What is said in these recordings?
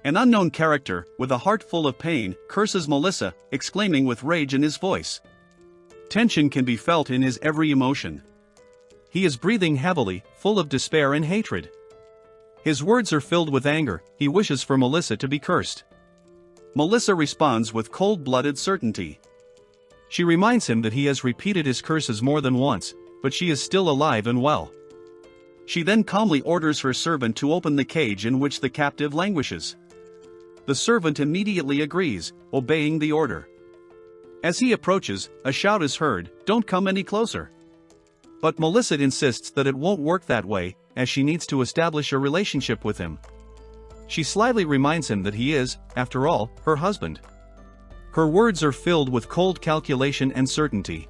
An unknown character, with a heart full of pain, curses Melissa, exclaiming with rage in his voice. Tension can be felt in his every emotion. He is breathing heavily, full of despair and hatred. His words are filled with anger. He wishes for Melissa to be cursed. Melissa responds with cold-blooded certainty. She reminds him that he has repeated his curses more than once, but she is still alive and well. She then calmly orders her servant to open the cage in which the captive languishes. The servant immediately agrees, obeying the order. As he approaches, a shout is heard, "Don't come any closer." But Melissa insists that it won't work that way, as she needs to establish a relationship with him. She slyly reminds him that he is, after all, her husband. Her words are filled with cold calculation and certainty.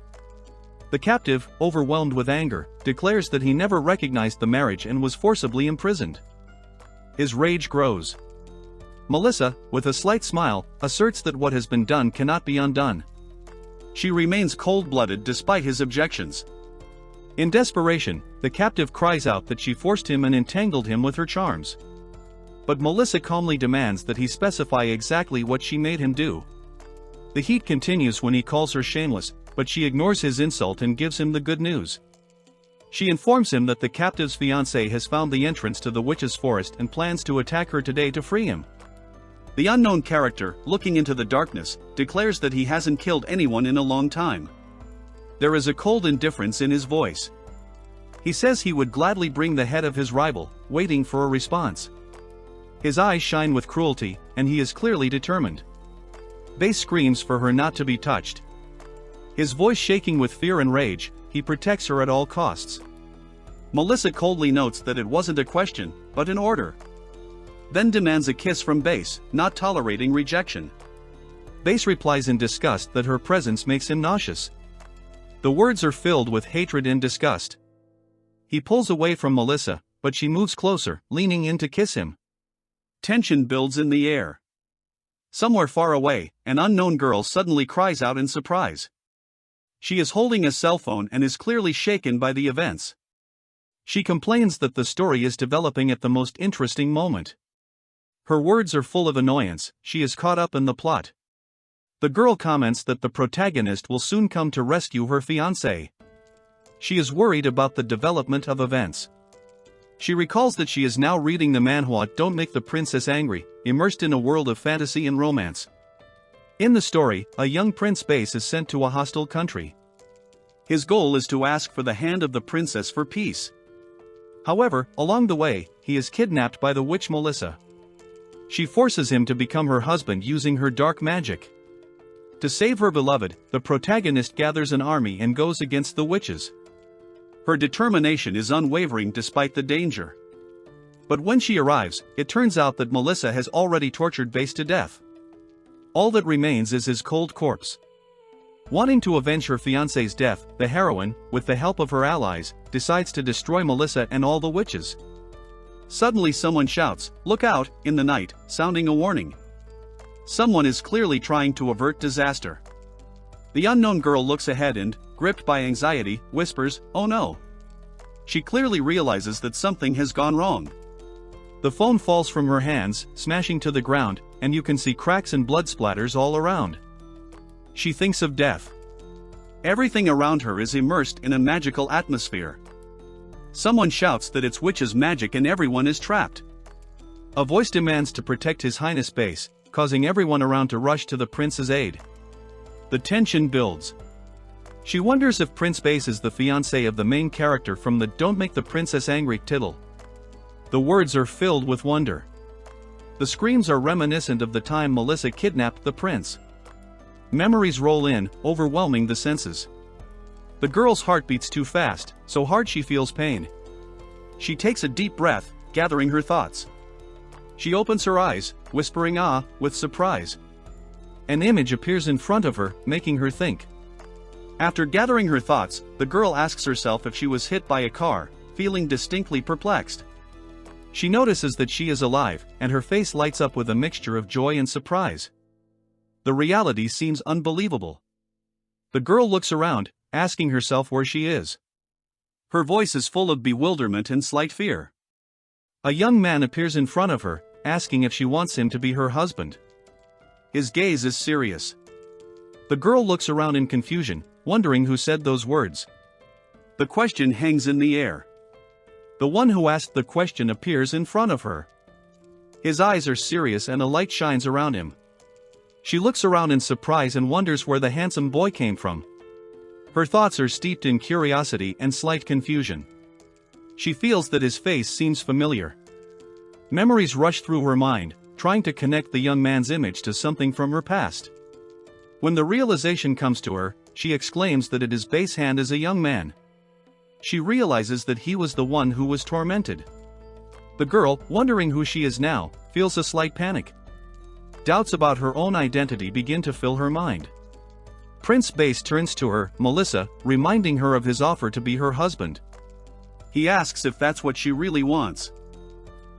The captive, overwhelmed with anger, declares that he never recognized the marriage and was forcibly imprisoned. His rage grows. Melissa, with a slight smile, asserts that what has been done cannot be undone. She remains cold-blooded despite his objections. In desperation, the captive cries out that she forced him and entangled him with her charms. But Melissa calmly demands that he specify exactly what she made him do. The heat continues when he calls her shameless, but she ignores his insult and gives him the good news. She informs him that the captive's fiancé has found the entrance to the witch's forest and plans to attack her today to free him. The unknown character, looking into the darkness, declares that he hasn't killed anyone in a long time. There is a cold indifference in his voice. He says he would gladly bring the head of his rival, waiting for a response. His eyes shine with cruelty, and he is clearly determined. Base screams for her not to be touched. His voice shaking with fear and rage, he protects her at all costs. Melissa coldly notes that it wasn't a question, but an order. Then demands a kiss from Base, not tolerating rejection. Base replies in disgust that her presence makes him nauseous. The words are filled with hatred and disgust. He pulls away from Melissa, but she moves closer, leaning in to kiss him. Tension builds in the air. Somewhere far away, an unknown girl suddenly cries out in surprise. She is holding a cell phone and is clearly shaken by the events. She complains that the story is developing at the most interesting moment. Her words are full of annoyance. She is caught up in the plot. The girl comments that the protagonist will soon come to rescue her fiancé. She is worried about the development of events. She recalls that she is now reading the manhwa Don't Make the Princess Angry, immersed in a world of fantasy and romance. In the story, a young Prince Base is sent to a hostile country. His goal is to ask for the hand of the princess for peace. However, along the way, he is kidnapped by the witch Melissa. She forces him to become her husband using her dark magic. To save her beloved, the protagonist gathers an army and goes against the witches. Her determination is unwavering despite the danger. But when she arrives, it turns out that Melissa has already tortured Base to death. All that remains is his cold corpse. Wanting to avenge her fiancé's death, the heroine, with the help of her allies, decides to destroy Melissa and all the witches. Suddenly someone shouts, "Look out," in the night, sounding a warning. Someone is clearly trying to avert disaster. The unknown girl looks ahead and, gripped by anxiety, whispers, "Oh no." She clearly realizes that something has gone wrong. The phone falls from her hands, smashing to the ground, and you can see cracks and blood splatters all around. She thinks of death. Everything around her is immersed in a magical atmosphere. Someone shouts that it's witch's magic and everyone is trapped. A voice demands to protect His Highness Base, causing everyone around to rush to the prince's aid. The tension builds. She wonders if Prince Base is the fiancé of the main character from the Don't Make the Princess Angry title. The words are filled with wonder. The screams are reminiscent of the time Melissa kidnapped the prince. Memories roll in, overwhelming the senses. The girl's heart beats too fast, so hard she feels pain. She takes a deep breath, gathering her thoughts. She opens her eyes, whispering "ah" with surprise. An image appears in front of her, making her think. After gathering her thoughts, the girl asks herself if she was hit by a car, feeling distinctly perplexed. She notices that she is alive, and her face lights up with a mixture of joy and surprise. The reality seems unbelievable. The girl looks around, asking herself where she is. Her voice is full of bewilderment and slight fear. A young man appears in front of her, asking if she wants him to be her husband. His gaze is serious. The girl looks around in confusion, wondering who said those words. The question hangs in the air. The one who asked the question appears in front of her. His eyes are serious and a light shines around him. She looks around in surprise and wonders where the handsome boy came from. Her thoughts are steeped in curiosity and slight confusion. She feels that his face seems familiar. Memories rush through her mind, trying to connect the young man's image to something from her past. When the realization comes to her, she exclaims that it is Bae's hand as a young man. She realizes that he was the one who was tormented. The girl, wondering who she is now, feels a slight panic. Doubts about her own identity begin to fill her mind. Prince Bae turns to her, Melissa, reminding her of his offer to be her husband. He asks if that's what she really wants.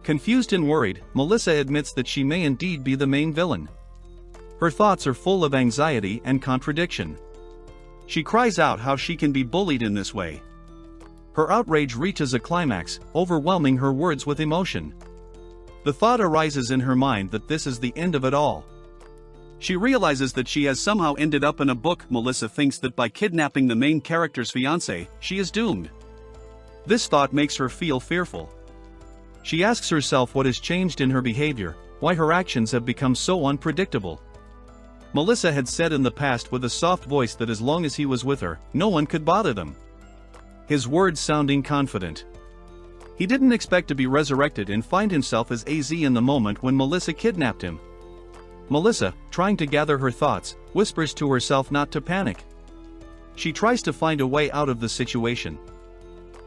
Confused and worried, Melissa admits that she may indeed be the main villain. Her thoughts are full of anxiety and contradiction. She cries out how she can be bullied in this way. Her outrage reaches a climax, overwhelming her words with emotion. The thought arises in her mind that this is the end of it all. She realizes that she has somehow ended up in a book. Melissa thinks that by kidnapping the main character's fiancé, she is doomed. This thought makes her feel fearful. She asks herself what has changed in her behavior, why her actions have become so unpredictable. Melissa had said in the past with a soft voice that as long as he was with her, no one could bother them. His words sounding confident. He didn't expect to be resurrected and find himself as AZ in the moment when Melissa kidnapped him. Melissa, trying to gather her thoughts, whispers to herself not to panic. She tries to find a way out of the situation.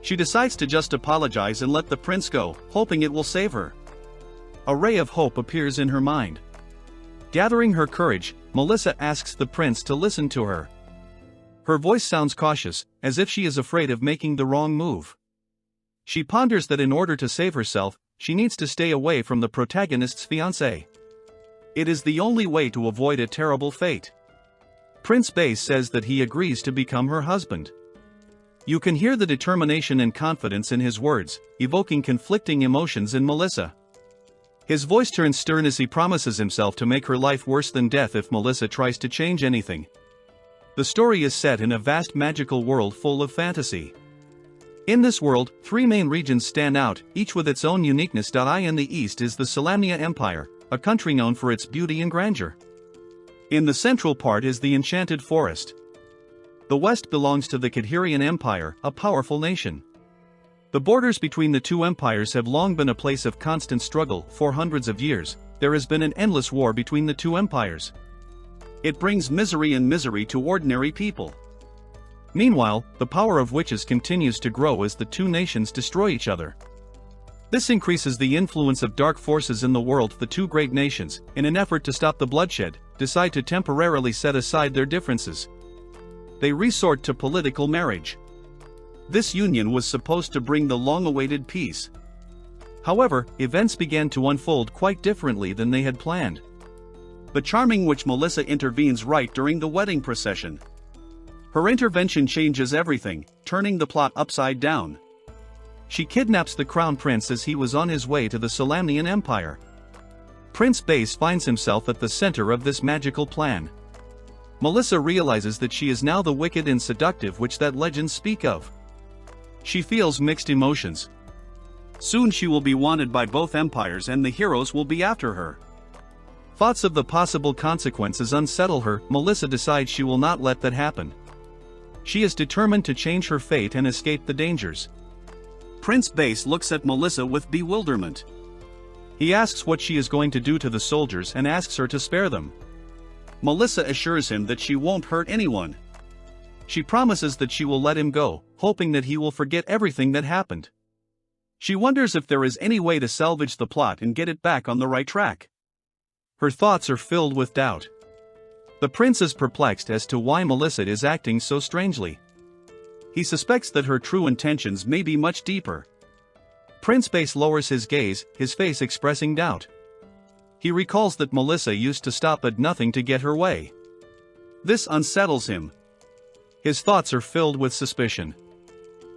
She decides to just apologize and let the prince go, hoping it will save her. A ray of hope appears in her mind. Gathering her courage, Melissa asks the prince to listen to her. Her voice sounds cautious, as if she is afraid of making the wrong move. She ponders that in order to save herself, she needs to stay away from the protagonist's fiancé. It is the only way to avoid a terrible fate. Prince Bae says that he agrees to become her husband. You can hear the determination and confidence in his words, evoking conflicting emotions in Melissa. His voice turns stern as he promises himself to make her life worse than death if Melissa tries to change anything. The story is set in a vast magical world full of fantasy. In this world, three main regions stand out, each with its own uniqueness. In the east is the Salamnia Empire, a country known for its beauty and grandeur. In the central part is the Enchanted Forest. The west belongs to the Kadhirian Empire, a powerful nation. The borders between the two empires have long been a place of constant struggle. For hundreds of years, there has been an endless war between the two empires. It brings misery to ordinary people. Meanwhile, the power of witches continues to grow as the two nations destroy each other. This increases the influence of dark forces in the world. The two great nations, in an effort to stop the bloodshed, decide to temporarily set aside their differences. They resort to political marriage. This union was supposed to bring the long-awaited peace. However, events began to unfold quite differently than they had planned. The charming witch Melissa intervenes right during the wedding procession. Her intervention changes everything, turning the plot upside down. She kidnaps the crown prince as he was on his way to the Salamnian Empire. Prince Bae finds himself at the center of this magical plan. Melissa realizes that she is now the wicked and seductive witch that legends speak of. She feels mixed emotions. Soon she will be wanted by both empires and the heroes will be after her. Thoughts of the possible consequences unsettle her. Melissa decides she will not let that happen. She is determined to change her fate and escape the dangers. Prince Bae looks at Melissa with bewilderment. He asks what she is going to do to the soldiers and asks her to spare them. Melissa assures him that she won't hurt anyone. She promises that she will let him go, hoping that he will forget everything that happened. She wonders if there is any way to salvage the plot and get it back on the right track. Her thoughts are filled with doubt. The prince is perplexed as to why Melissa is acting so strangely. He suspects that her true intentions may be much deeper. Prince Bae lowers his gaze, his face expressing doubt. He recalls that Melissa used to stop at nothing to get her way. This unsettles him. His thoughts are filled with suspicion.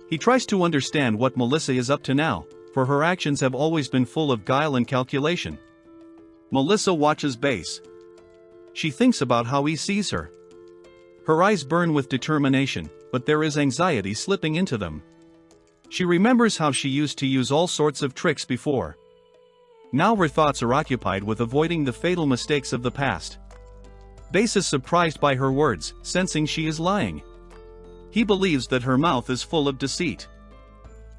He tries to understand what Melissa is up to now, for her actions have always been full of guile and calculation, Melissa watches Base. She thinks about how he sees her. Her eyes burn with determination, but there is anxiety slipping into them. She remembers how she used to use all sorts of tricks before. Now her thoughts are occupied with avoiding the fatal mistakes of the past. Base is surprised by her words, sensing she is lying. He believes that her mouth is full of deceit.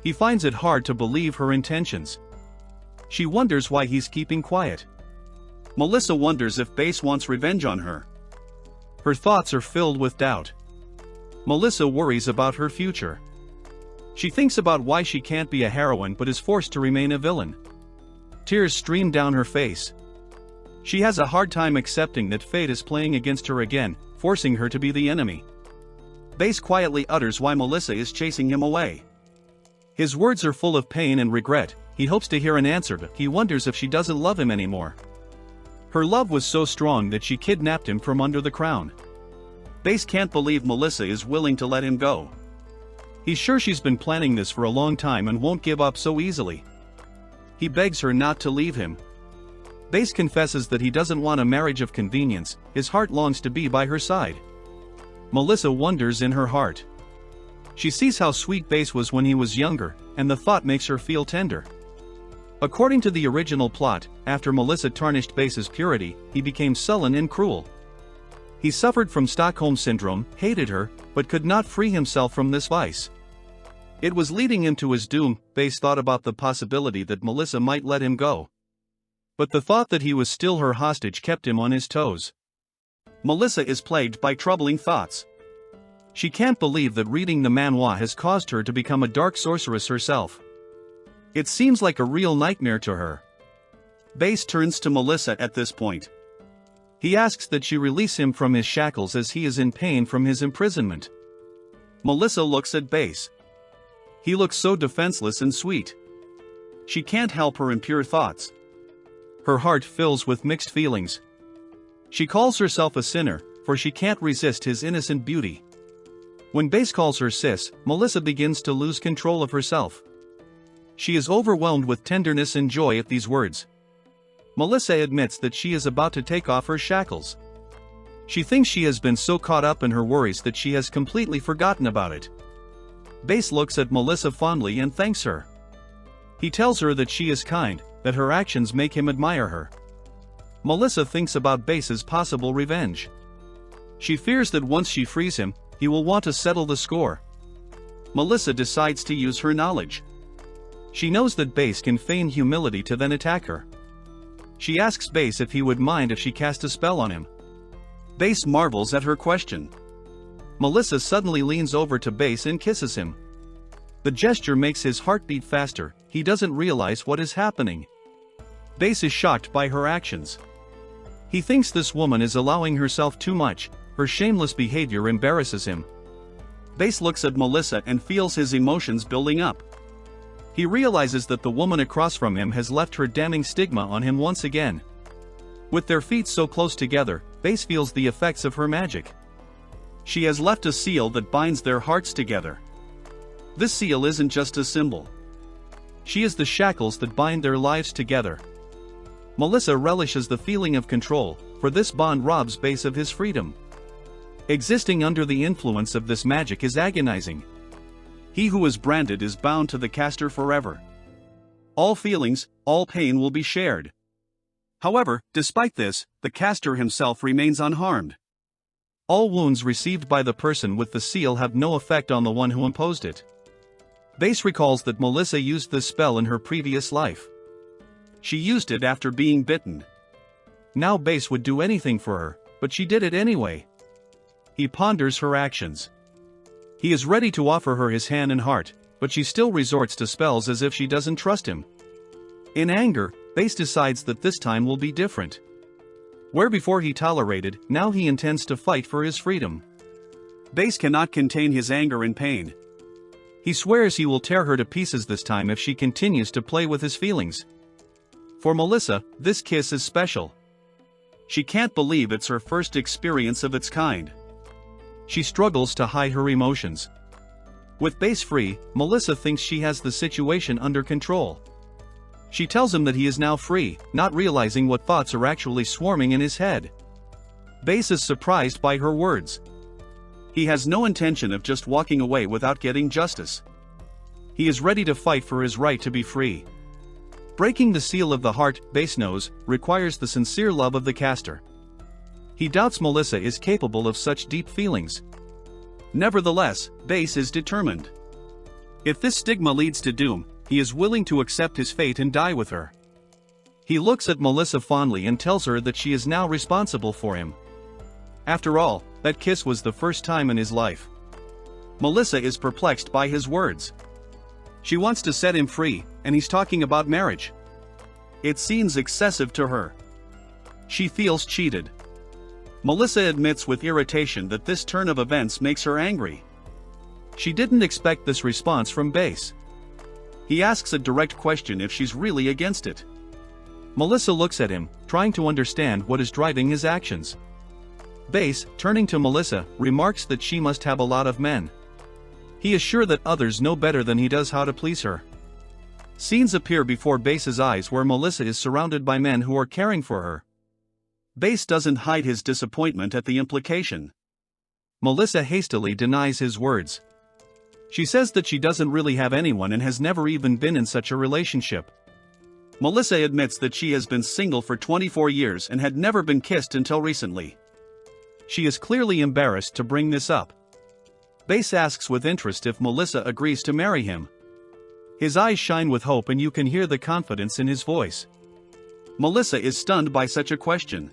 He finds it hard to believe her intentions. She wonders why he's keeping quiet. Melissa wonders if Base wants revenge on her. Her thoughts are filled with doubt. Melissa worries about her future. She thinks about why she can't be a heroine but is forced to remain a villain. Tears stream down her face. She has a hard time accepting that fate is playing against her again, forcing her to be the enemy. Base quietly utters why Melissa is chasing him away. His words are full of pain and regret. He hopes to hear an answer, but he wonders if she doesn't love him anymore. Her love was so strong that she kidnapped him from under the crown. Base can't believe Melissa is willing to let him go. He's sure she's been planning this for a long time and won't give up so easily. He begs her not to leave him. Base confesses that he doesn't want a marriage of convenience, his heart longs to be by her side. Melissa wonders in her heart. She sees how sweet Base was when he was younger, and the thought makes her feel tender. According to the original plot, after Melissa tarnished Base's purity, he became sullen and cruel. He suffered from Stockholm Syndrome, hated her, but could not free himself from this vice. It was leading him to his doom. Base thought about the possibility that Melissa might let him go. But the thought that he was still her hostage kept him on his toes. Melissa is plagued by troubling thoughts. She can't believe that reading the manhwa has caused her to become a dark sorceress herself. It seems like a real nightmare to her. Base turns to Melissa at this point. He asks that she release him from his shackles as he is in pain from his imprisonment. Melissa looks at Base. He looks so defenseless and sweet. She can't help her impure thoughts. Her heart fills with mixed feelings. She calls herself a sinner, for she can't resist his innocent beauty. When Base calls her sis, Melissa begins to lose control of herself. She is overwhelmed with tenderness and joy at these words. Melissa admits that she is about to take off her shackles. She thinks she has been so caught up in her worries that she has completely forgotten about it. Base looks at Melissa fondly and thanks her. He tells her that she is kind, that her actions make him admire her. Melissa thinks about Base's possible revenge. She fears that once she frees him, he will want to settle the score. Melissa decides to use her knowledge. She knows that Base can feign humility to then attack her. She asks Base if he would mind if she cast a spell on him. Base marvels at her question. Melissa suddenly leans over to Base and kisses him. The gesture makes his heart beat faster. He doesn't realize what is happening. Base is shocked by her actions. He thinks this woman is allowing herself too much. Her shameless behavior embarrasses him. Base looks at Melissa and feels his emotions building up. He realizes that the woman across from him has left her damning stigma on him once again. With their feet so close together, Base feels the effects of her magic. She has left a seal that binds their hearts together. This seal isn't just a symbol. She is the shackles that bind their lives together. Melissa relishes the feeling of control, for this bond robs Base of his freedom. Existing under the influence of this magic is agonizing. He who is branded is bound to the caster forever. All feelings, all pain will be shared. However, despite this, the caster himself remains unharmed. All wounds received by the person with the seal have no effect on the one who imposed it. Base recalls that Melissa used this spell in her previous life. She used it after being bitten. Now Base would do anything for her, but she did it anyway. He ponders her actions. He is ready to offer her his hand and heart, but she still resorts to spells as if she doesn't trust him. In anger, Base decides that this time will be different. Where before he tolerated, now he intends to fight for his freedom. Base cannot contain his anger and pain. He swears he will tear her to pieces this time if she continues to play with his feelings. For Melissa, this kiss is special. She can't believe it's her first experience of its kind. She struggles to hide her emotions. With Base free, Melissa thinks she has the situation under control. She tells him that he is now free, not realizing what thoughts are actually swarming in his head. Base is surprised by her words. He has no intention of just walking away without getting justice. He is ready to fight for his right to be free. Breaking the seal of the heart, Base knows, requires the sincere love of the caster. He doubts Melissa is capable of such deep feelings. Nevertheless, Base is determined. If this stigma leads to doom, he is willing to accept his fate and die with her. He looks at Melissa fondly and tells her that she is now responsible for him. After all, that kiss was the first time in his life. Melissa is perplexed by his words. She wants to set him free, and he's talking about marriage. It seems excessive to her. She feels cheated. Melissa admits with irritation that this turn of events makes her angry. She didn't expect this response from Base. He asks a direct question if she's really against it. Melissa looks at him, trying to understand what is driving his actions. Base, turning to Melissa, remarks that she must have a lot of men. He is sure that others know better than he does how to please her. Scenes appear before Base's eyes where Melissa is surrounded by men who are caring for her. Base doesn't hide his disappointment at the implication. Melissa hastily denies his words. She says that she doesn't really have anyone and has never even been in such a relationship. Melissa admits that she has been single for 24 years and had never been kissed until recently. She is clearly embarrassed to bring this up. Base asks with interest if Melissa agrees to marry him. His eyes shine with hope and you can hear the confidence in his voice. Melissa is stunned by such a question.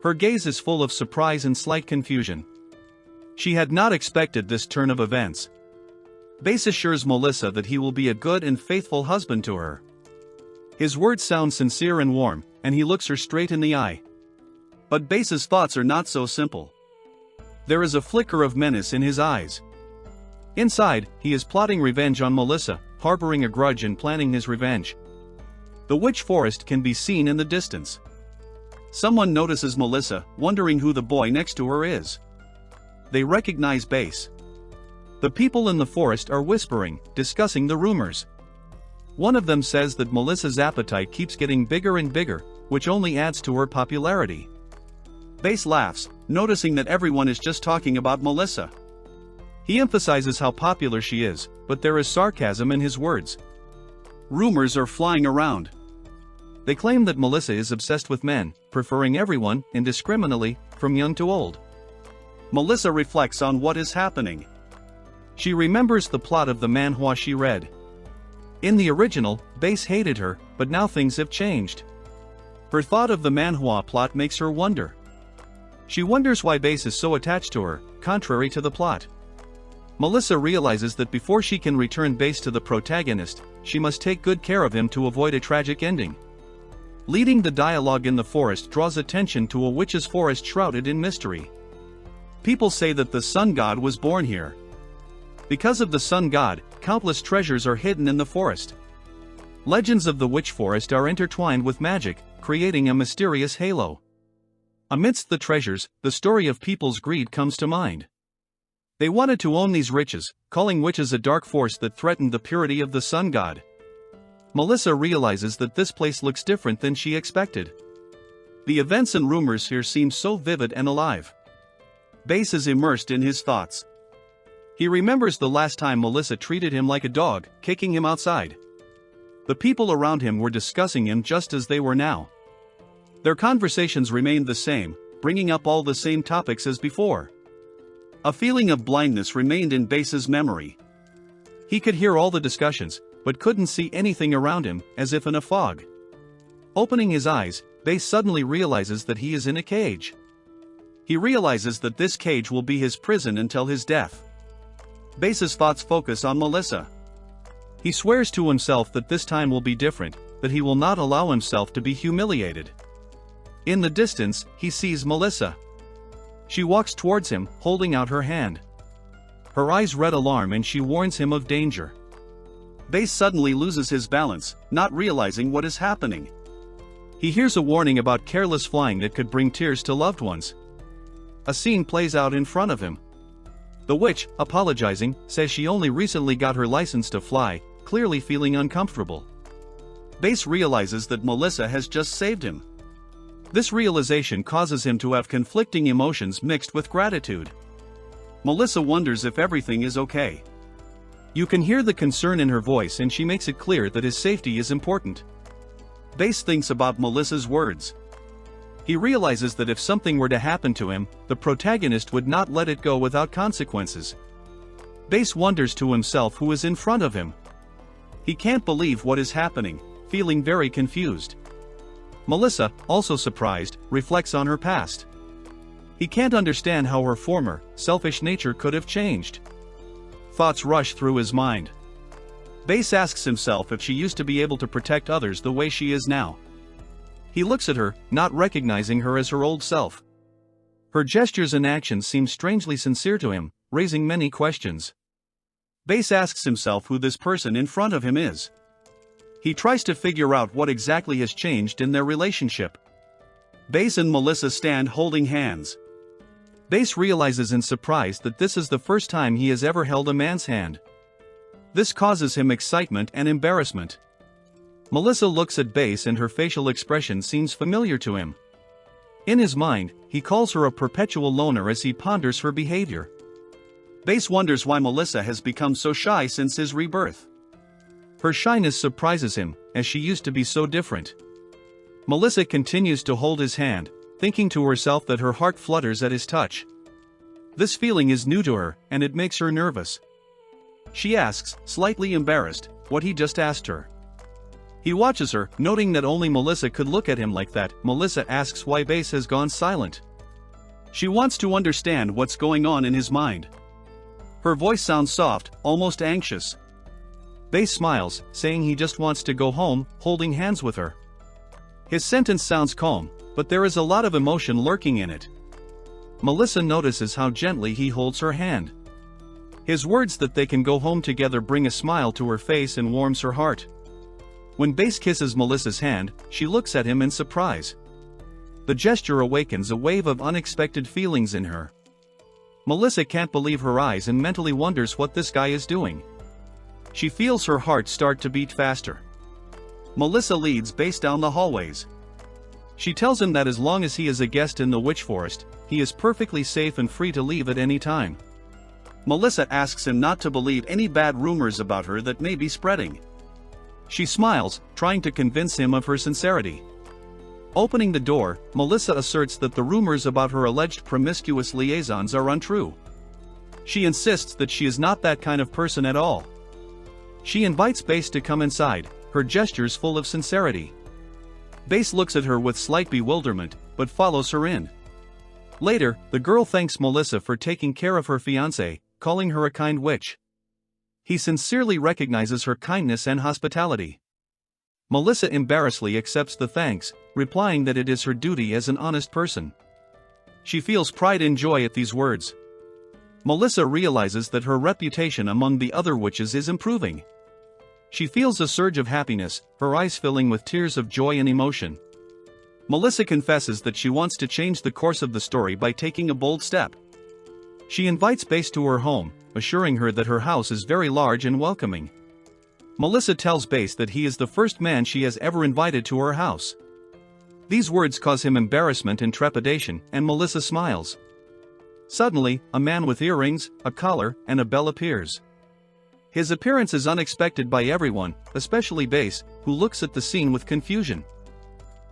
Her gaze is full of surprise and slight confusion. She had not expected this turn of events. Base assures Melissa that he will be a good and faithful husband to her. His words sound sincere and warm, and he looks her straight in the eye. But Base's thoughts are not so simple. There is a flicker of menace in his eyes. Inside, he is plotting revenge on Melissa, harboring a grudge and planning his revenge. The witch forest can be seen in the distance. Someone notices Melissa, wondering who the boy next to her is. They recognize Base. The people in the forest are whispering, discussing the rumors. One of them says that Melissa's appetite keeps getting bigger and bigger, which only adds to her popularity. Base laughs, noticing that everyone is just talking about Melissa. He emphasizes how popular she is, but there is sarcasm in his words. Rumors are flying around. They claim that Melissa is obsessed with men, preferring everyone, indiscriminately, from young to old. Melissa reflects on what is happening. She remembers the plot of the manhwa she read. In the original, Base hated her, but now things have changed. Her thought of the manhwa plot makes her wonder. She wonders why Base is so attached to her, contrary to the plot. Melissa realizes that before she can return Base to the protagonist, she must take good care of him to avoid a tragic ending. Leading the dialogue in the forest draws attention to a witch's forest shrouded in mystery. People say that the sun god was born here. Because of the sun god, countless treasures are hidden in the forest. Legends of the witch forest are intertwined with magic, creating a mysterious halo. Amidst the treasures, the story of people's greed comes to mind. They wanted to own these riches, calling witches a dark force that threatened the purity of the sun god. Melissa realizes that this place looks different than she expected. The events and rumors here seem so vivid and alive. Base is immersed in his thoughts. He remembers the last time Melissa treated him like a dog, kicking him outside. The people around him were discussing him just as they were now. Their conversations remained the same, bringing up all the same topics as before. A feeling of blindness remained in Base's memory. He could hear all the discussions, but couldn't see anything around him, as if in a fog. Opening his eyes, Base suddenly realizes that he is in a cage. He realizes that this cage will be his prison until his death. Base's thoughts focus on Melissa. He swears to himself that this time will be different, that he will not allow himself to be humiliated. In the distance, he sees Melissa. She walks towards him, holding out her hand. Her eyes read alarm and she warns him of danger. Base suddenly loses his balance, not realizing what is happening. He hears a warning about careless flying that could bring tears to loved ones. A scene plays out in front of him. The witch, apologizing, says she only recently got her license to fly, clearly feeling uncomfortable. Base realizes that Melissa has just saved him. This realization causes him to have conflicting emotions mixed with gratitude. Melissa wonders if everything is okay. You can hear the concern in her voice, and she makes it clear that his safety is important. Base thinks about Melissa's words. He realizes that if something were to happen to him, the protagonist would not let it go without consequences. Base wonders to himself who is in front of him. He can't believe what is happening, feeling very confused. Melissa, also surprised, reflects on her past. He can't understand how her former, selfish nature could have changed. Thoughts rush through his mind. Base asks himself if she used to be able to protect others the way she is now. He looks at her, not recognizing her as her old self. Her gestures and actions seem strangely sincere to him, raising many questions. Base asks himself who this person in front of him is. He tries to figure out what exactly has changed in their relationship. Base and Melissa stand holding hands. Base realizes in surprise that this is the first time he has ever held a man's hand. This causes him excitement and embarrassment. Melissa looks at Base, and her facial expression seems familiar to him. In his mind, he calls her a perpetual loner as he ponders her behavior. Base wonders why Melissa has become so shy since his rebirth. Her shyness surprises him, as she used to be so different. Melissa continues to hold his hand, thinking to herself that her heart flutters at his touch. This feeling is new to her, and it makes her nervous. She asks, slightly embarrassed, what he just asked her. He watches her, noting that only Melissa could look at him like that. Melissa asks why Base has gone silent. She wants to understand what's going on in his mind. Her voice sounds soft, almost anxious. Base smiles, saying he just wants to go home, holding hands with her. His sentence sounds calm, but there is a lot of emotion lurking in it. Melissa notices how gently he holds her hand. His words that they can go home together bring a smile to her face and warms her heart. When Base kisses Melissa's hand, she looks at him in surprise. The gesture awakens a wave of unexpected feelings in her. Melissa can't believe her eyes and mentally wonders what this guy is doing. She feels her heart start to beat faster. Melissa leads Base down the hallways. She tells him that as long as he is a guest in the Witch Forest, he is perfectly safe and free to leave at any time. Melissa asks him not to believe any bad rumors about her that may be spreading. She smiles, trying to convince him of her sincerity. Opening the door, Melissa asserts that the rumors about her alleged promiscuous liaisons are untrue. She insists that she is not that kind of person at all. She invites Base to come inside, her gestures full of sincerity. Base looks at her with slight bewilderment, but follows her in. Later, the girl thanks Melissa for taking care of her fiancé, calling her a kind witch. He sincerely recognizes her kindness and hospitality. Melissa embarrassedly accepts the thanks, replying that it is her duty as an honest person. She feels pride and joy at these words. Melissa realizes that her reputation among the other witches is improving. She feels a surge of happiness, her eyes filling with tears of joy and emotion. Melissa confesses that she wants to change the course of the story by taking a bold step. She invites Base to her home, assuring her that her house is very large and welcoming. Melissa tells Base that he is the first man she has ever invited to her house. These words cause him embarrassment and trepidation, and Melissa smiles. Suddenly, a man with earrings, a collar, and a bell appears. His appearance is unexpected by everyone, especially Base, who looks at the scene with confusion.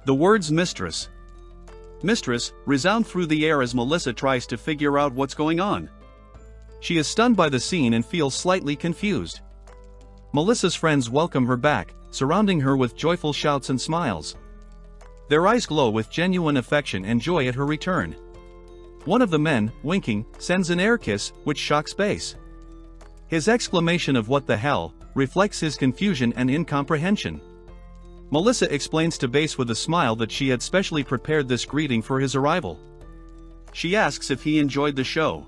The words "mistress," "mistress" resound through the air as Melissa tries to figure out what's going on. She is stunned by the scene and feels slightly confused. Melissa's friends welcome her back, surrounding her with joyful shouts and smiles. Their eyes glow with genuine affection and joy at her return. One of the men, winking, sends an air kiss, which shocks Base. His exclamation of "what the hell" reflects his confusion and incomprehension. Melissa explains to Base with a smile that she had specially prepared this greeting for his arrival. She asks if he enjoyed the show.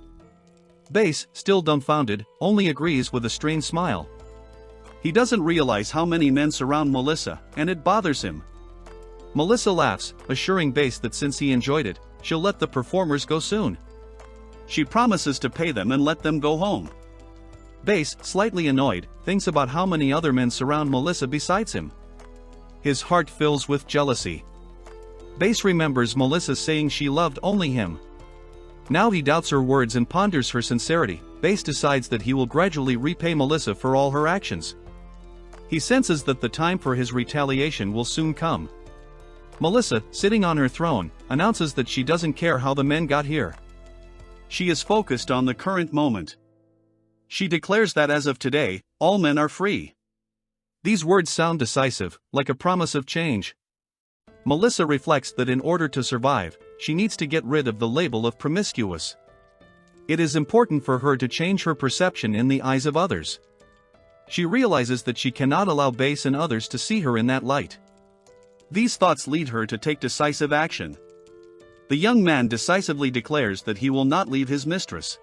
Base, still dumbfounded, only agrees with a strained smile. He doesn't realize how many men surround Melissa, and it bothers him. Melissa laughs, assuring Base that since he enjoyed it, she'll let the performers go soon. She promises to pay them and let them go home. Base, slightly annoyed, thinks about how many other men surround Melissa besides him. His heart fills with jealousy. Bass remembers Melissa saying she loved only him. Now he doubts her words and ponders her sincerity. Bass decides that he will gradually repay Melissa for all her actions. He senses that the time for his retaliation will soon come. Melissa, sitting on her throne, announces that she doesn't care how the men got here. She is focused on the current moment. She declares that as of today, all men are free. These words sound decisive, like a promise of change. Melissa reflects that in order to survive, she needs to get rid of the label of promiscuous. It is important for her to change her perception in the eyes of others. She realizes that she cannot allow Bass and others to see her in that light. These thoughts lead her to take decisive action. The young man decisively declares that he will not leave his mistress.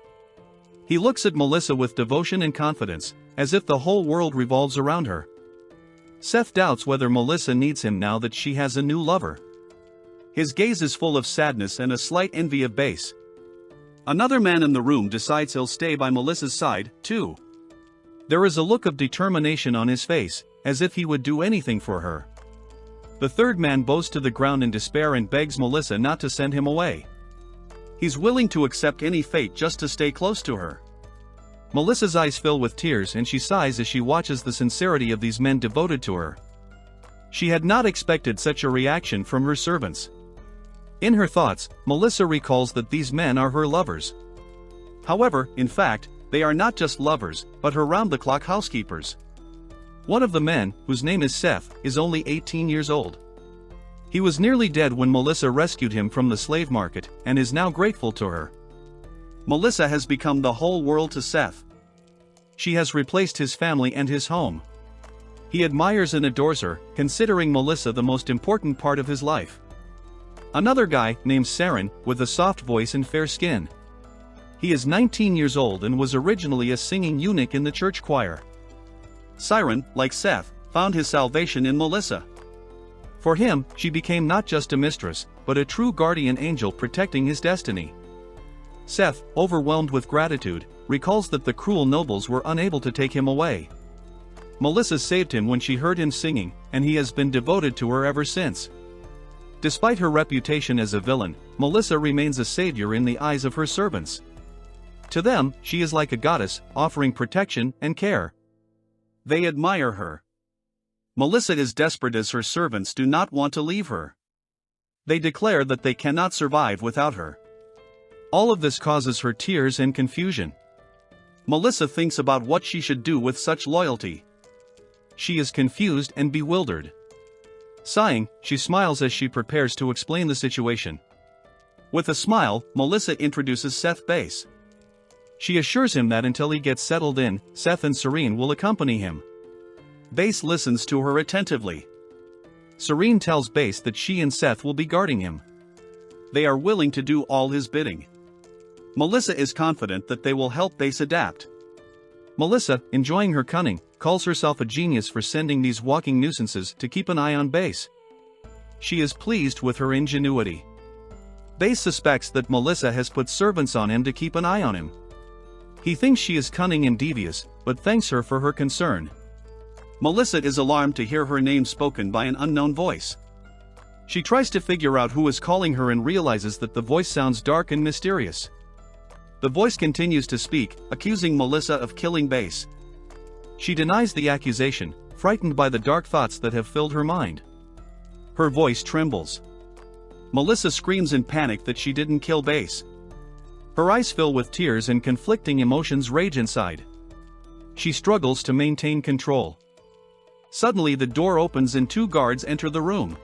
He looks at Melissa with devotion and confidence, as if the whole world revolves around her. Seth doubts whether Melissa needs him now that she has a new lover. His gaze is full of sadness and a slight envy of Bass. Another man in the room decides he'll stay by Melissa's side, too. There is a look of determination on his face, as if he would do anything for her. The third man bows to the ground in despair and begs Melissa not to send him away. He's willing to accept any fate just to stay close to her. Melissa's eyes fill with tears and she sighs as she watches the sincerity of these men devoted to her. She had not expected such a reaction from her servants. In her thoughts, Melissa recalls that these men are her lovers. However, in fact, they are not just lovers, but her round-the-clock housekeepers. One of the men, whose name is Seth, is only 18 years old. He was nearly dead when Melissa rescued him from the slave market, and is now grateful to her. Melissa has become the whole world to Seth. She has replaced his family and his home. He admires and adores her, considering Melissa the most important part of his life. Another guy, named Saren, with a soft voice and fair skin. He is 19 years old and was originally a singing eunuch in the church choir. Siren, like Seth, found his salvation in Melissa. For him, she became not just a mistress, but a true guardian angel protecting his destiny. Seth, overwhelmed with gratitude, recalls that the cruel nobles were unable to take him away. Melissa saved him when she heard him singing, and he has been devoted to her ever since. Despite her reputation as a villain, Melissa remains a savior in the eyes of her servants. To them, she is like a goddess, offering protection and care. They admire her. Melissa is desperate as her servants do not want to leave her. They declare that they cannot survive without her. All of this causes her tears and confusion. Melissa thinks about what she should do with such loyalty. She is confused and bewildered. Sighing, she smiles as she prepares to explain the situation. With a smile, Melissa introduces Seth Bass. She assures him that until he gets settled in, Seth and Serene will accompany him. Bass listens to her attentively. Serene tells Bass that she and Seth will be guarding him. They are willing to do all his bidding. Melissa is confident that they will help Bass adapt. Melissa, enjoying her cunning, calls herself a genius for sending these walking nuisances to keep an eye on Bass. She is pleased with her ingenuity. Bass suspects that Melissa has put servants on him to keep an eye on him. He thinks she is cunning and devious, but thanks her for her concern. Melissa is alarmed to hear her name spoken by an unknown voice. She tries to figure out who is calling her and realizes that the voice sounds dark and mysterious. The voice continues to speak, accusing Melissa of killing Bass. She denies the accusation, frightened by the dark thoughts that have filled her mind. Her voice trembles. Melissa screams in panic that she didn't kill Bass. Her eyes fill with tears and conflicting emotions rage inside. She struggles to maintain control. Suddenly the door opens and two guards enter the room.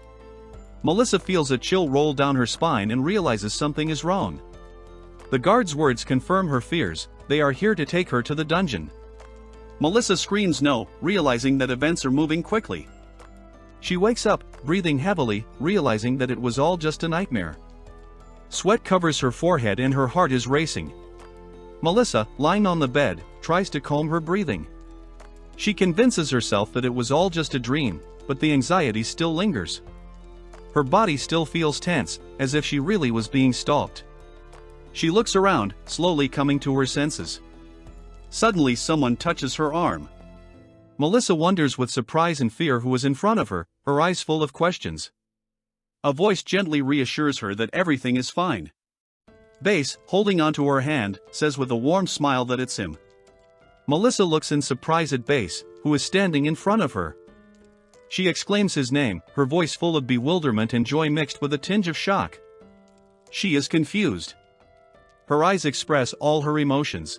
Melissa feels a chill roll down her spine and realizes something is wrong. The guards' words confirm her fears. They are here to take her to the dungeon. Melissa screams no, realizing that events are moving quickly. She wakes up, breathing heavily, realizing that it was all just a nightmare. Sweat covers her forehead and her heart is racing. Melissa, lying on the bed, tries to calm her breathing. She convinces herself that it was all just a dream, but the anxiety still lingers. Her body still feels tense, as if she really was being stalked. She looks around, slowly coming to her senses. Suddenly someone touches her arm. Melissa wonders with surprise and fear who is in front of her, her eyes full of questions. A voice gently reassures her that everything is fine. Base, holding onto her hand, says with a warm smile that it's him. Melissa looks in surprise at Base, who is standing in front of her. She exclaims his name, her voice full of bewilderment and joy mixed with a tinge of shock. She is confused. Her eyes express all her emotions.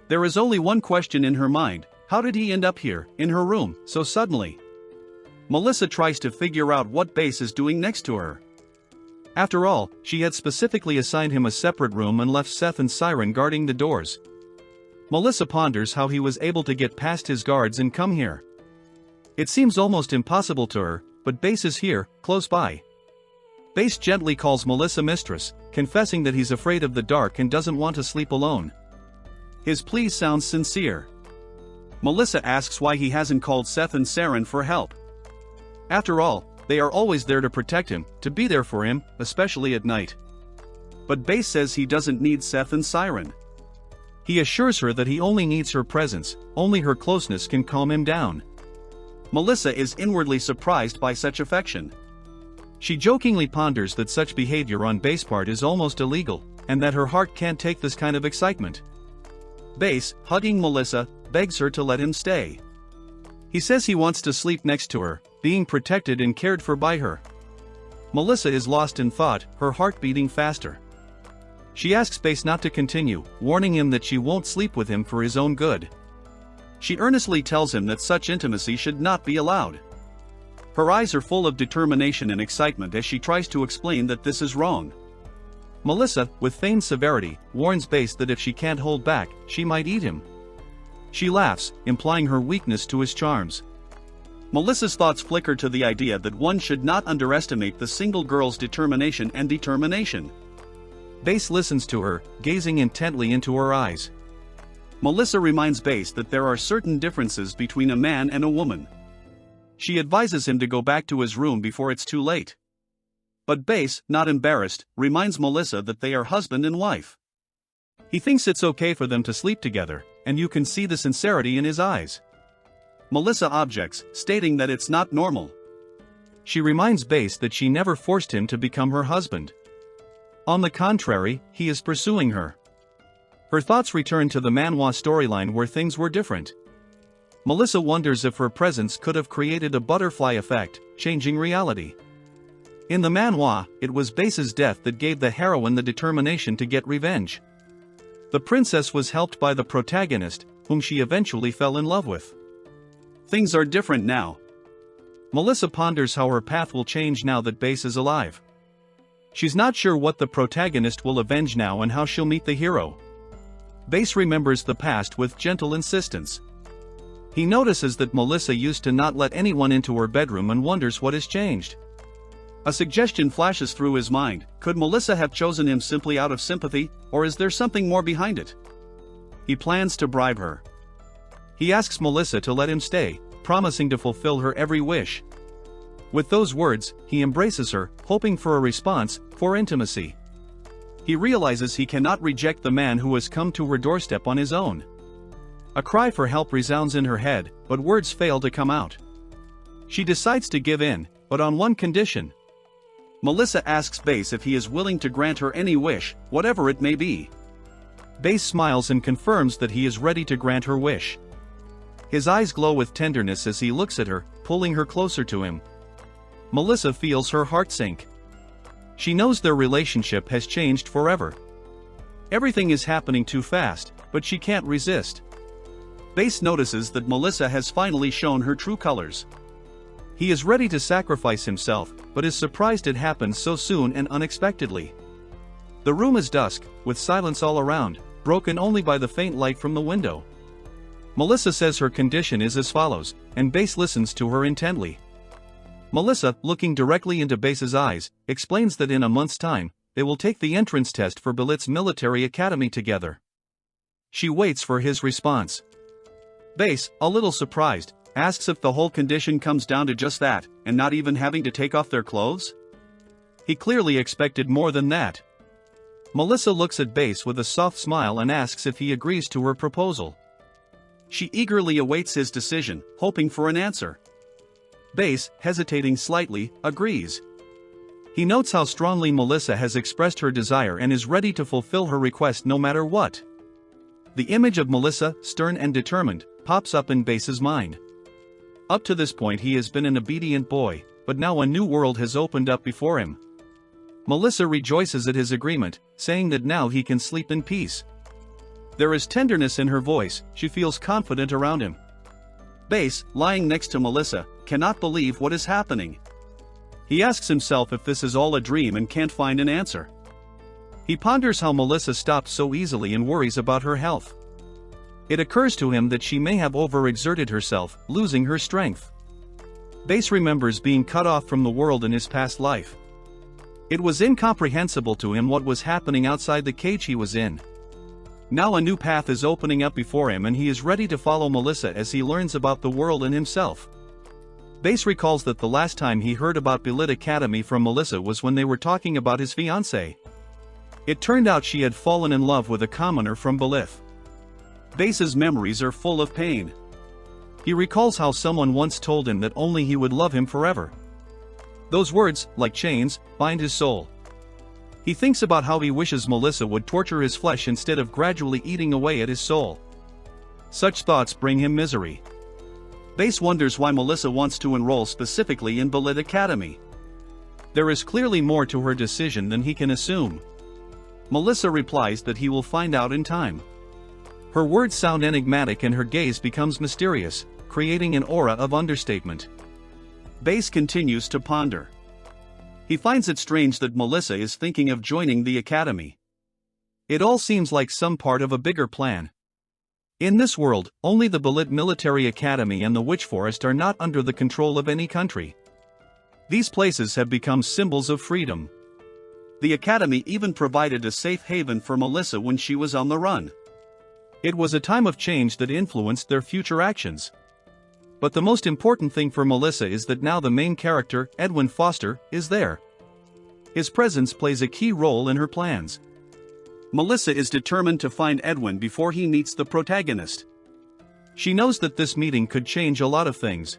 There is only one question in her mind: how did he end up here, in her room, so suddenly? Melissa tries to figure out what Base is doing next to her. After all, she had specifically assigned him a separate room and left Seth and Siren guarding the doors. Melissa ponders how he was able to get past his guards and come here. It seems almost impossible to her, but Base is here, close by. Base gently calls Melissa mistress, confessing that he's afraid of the dark and doesn't want to sleep alone. His plea sounds sincere. Melissa asks why he hasn't called Seth and Siren for help. After all, they are always there to protect him, to be there for him, especially at night. But Base says he doesn't need Seth and Siren. He assures her that he only needs her presence, only her closeness can calm him down. Melissa is inwardly surprised by such affection. She jokingly ponders that such behavior on Base's part is almost illegal, and that her heart can't take this kind of excitement. Base, hugging Melissa, begs her to let him stay. He says he wants to sleep next to her, being protected and cared for by her. Melissa is lost in thought, her heart beating faster. She asks Base not to continue, warning him that she won't sleep with him for his own good. She earnestly tells him that such intimacy should not be allowed. Her eyes are full of determination and excitement as she tries to explain that this is wrong. Melissa, with feigned severity, warns Base that if she can't hold back, she might eat him. She laughs, implying her weakness to his charms. Melissa's thoughts flicker to the idea that one should not underestimate the single girl's determination and determination. Base listens to her, gazing intently into her eyes. Melissa reminds Base that there are certain differences between a man and a woman. She advises him to go back to his room before it's too late. But Base, not embarrassed, reminds Melissa that they are husband and wife. He thinks it's okay for them to sleep together, and you can see the sincerity in his eyes. Melissa objects, stating that it's not normal. She reminds Base that she never forced him to become her husband. On the contrary, he is pursuing her. Her thoughts return to the Manhwa storyline where things were different. Melissa wonders if her presence could have created a butterfly effect, changing reality. In the Manhwa, it was Base's death that gave the heroine the determination to get revenge. The princess was helped by the protagonist, whom she eventually fell in love with. Things are different now. Melissa ponders how her path will change now that Base is alive. She's not sure what the protagonist will avenge now and how she'll meet the hero. Base remembers the past with gentle insistence. He notices that Melissa used to not let anyone into her bedroom and wonders what has changed. A suggestion flashes through his mind: could Melissa have chosen him simply out of sympathy, or is there something more behind it? He plans to bribe her. He asks Melissa to let him stay, promising to fulfill her every wish. With those words, he embraces her, hoping for a response, for intimacy. He realizes he cannot reject the man who has come to her doorstep on his own. A cry for help resounds in her head, but words fail to come out. She decides to give in, but on one condition. Melissa asks Base if he is willing to grant her any wish, whatever it may be. Base smiles and confirms that he is ready to grant her wish. His eyes glow with tenderness as he looks at her, pulling her closer to him. Melissa feels her heart sink. She knows their relationship has changed forever. Everything is happening too fast, but she can't resist. Base notices that Melissa has finally shown her true colors. He is ready to sacrifice himself, but is surprised it happens so soon and unexpectedly. The room is dusk, with silence all around, broken only by the faint light from the window. Melissa says her condition is as follows, and Base listens to her intently. Melissa, looking directly into Base's eyes, explains that in a month's time, they will take the entrance test for Balit's military academy together. She waits for his response. Base, a little surprised, asks if the whole condition comes down to just that, and not even having to take off their clothes? He clearly expected more than that. Melissa looks at Base with a soft smile and asks if he agrees to her proposal. She eagerly awaits his decision, hoping for an answer. Base, hesitating slightly, agrees. He notes how strongly Melissa has expressed her desire and is ready to fulfill her request no matter what. The image of Melissa, stern and determined, pops up in Base's mind. Up to this point he has been an obedient boy, but now a new world has opened up before him. Melissa rejoices at his agreement, saying that now he can sleep in peace. There is tenderness in her voice, she feels confident around him. Base, lying next to Melissa, cannot believe what is happening. He asks himself if this is all a dream and can't find an answer. He ponders how Melissa stopped so easily and worries about her health. It occurs to him that she may have overexerted herself, losing her strength. Base remembers being cut off from the world in his past life. It was incomprehensible to him what was happening outside the cage he was in. Now a new path is opening up before him and he is ready to follow Melissa as he learns about the world and himself. Base recalls that the last time he heard about Billet Academy from Melissa was when they were talking about his fiancée. It turned out she had fallen in love with a commoner from Billet. Base's memories are full of pain. He recalls how someone once told him that only he would love him forever. Those words, like chains, bind his soul. He thinks about how he wishes Melissa would torture his flesh instead of gradually eating away at his soul. Such thoughts bring him misery. Base wonders why Melissa wants to enroll specifically in Billet Academy. There is clearly more to her decision than he can assume. Melissa replies that he will find out in time. Her words sound enigmatic and her gaze becomes mysterious, creating an aura of understatement. Base continues to ponder. He finds it strange that Melissa is thinking of joining the academy. It all seems like some part of a bigger plan. In this world, only the Billet Military Academy and the Witch Forest are not under the control of any country. These places have become symbols of freedom. The academy even provided a safe haven for Melissa when she was on the run. It was a time of change that influenced their future actions. But the most important thing for Melissa is that now the main character, Edwin Foster, is there. His presence plays a key role in her plans. Melissa is determined to find Edwin before he meets the protagonist. She knows that this meeting could change a lot of things.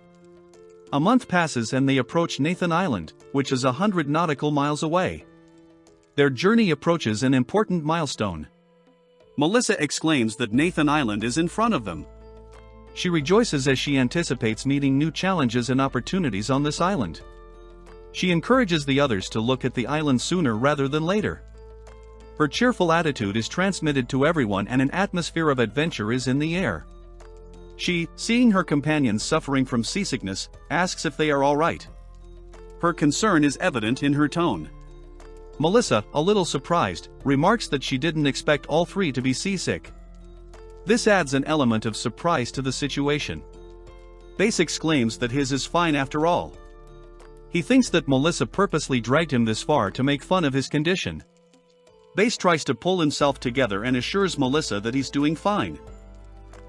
A month passes and they approach Nathan Island, which is 100 nautical miles away. Their journey approaches an important milestone. Melissa exclaims that Nathan Island is in front of them. She rejoices as she anticipates meeting new challenges and opportunities on this island. She encourages the others to look at the island sooner rather than later. Her cheerful attitude is transmitted to everyone and an atmosphere of adventure is in the air. She, seeing her companions suffering from seasickness, asks if they are all right. Her concern is evident in her tone. Melissa, a little surprised, remarks that she didn't expect all three to be seasick. This adds an element of surprise to the situation. Base exclaims that his is fine after all. He thinks that Melissa purposely dragged him this far to make fun of his condition. Base tries to pull himself together and assures Melissa that he's doing fine.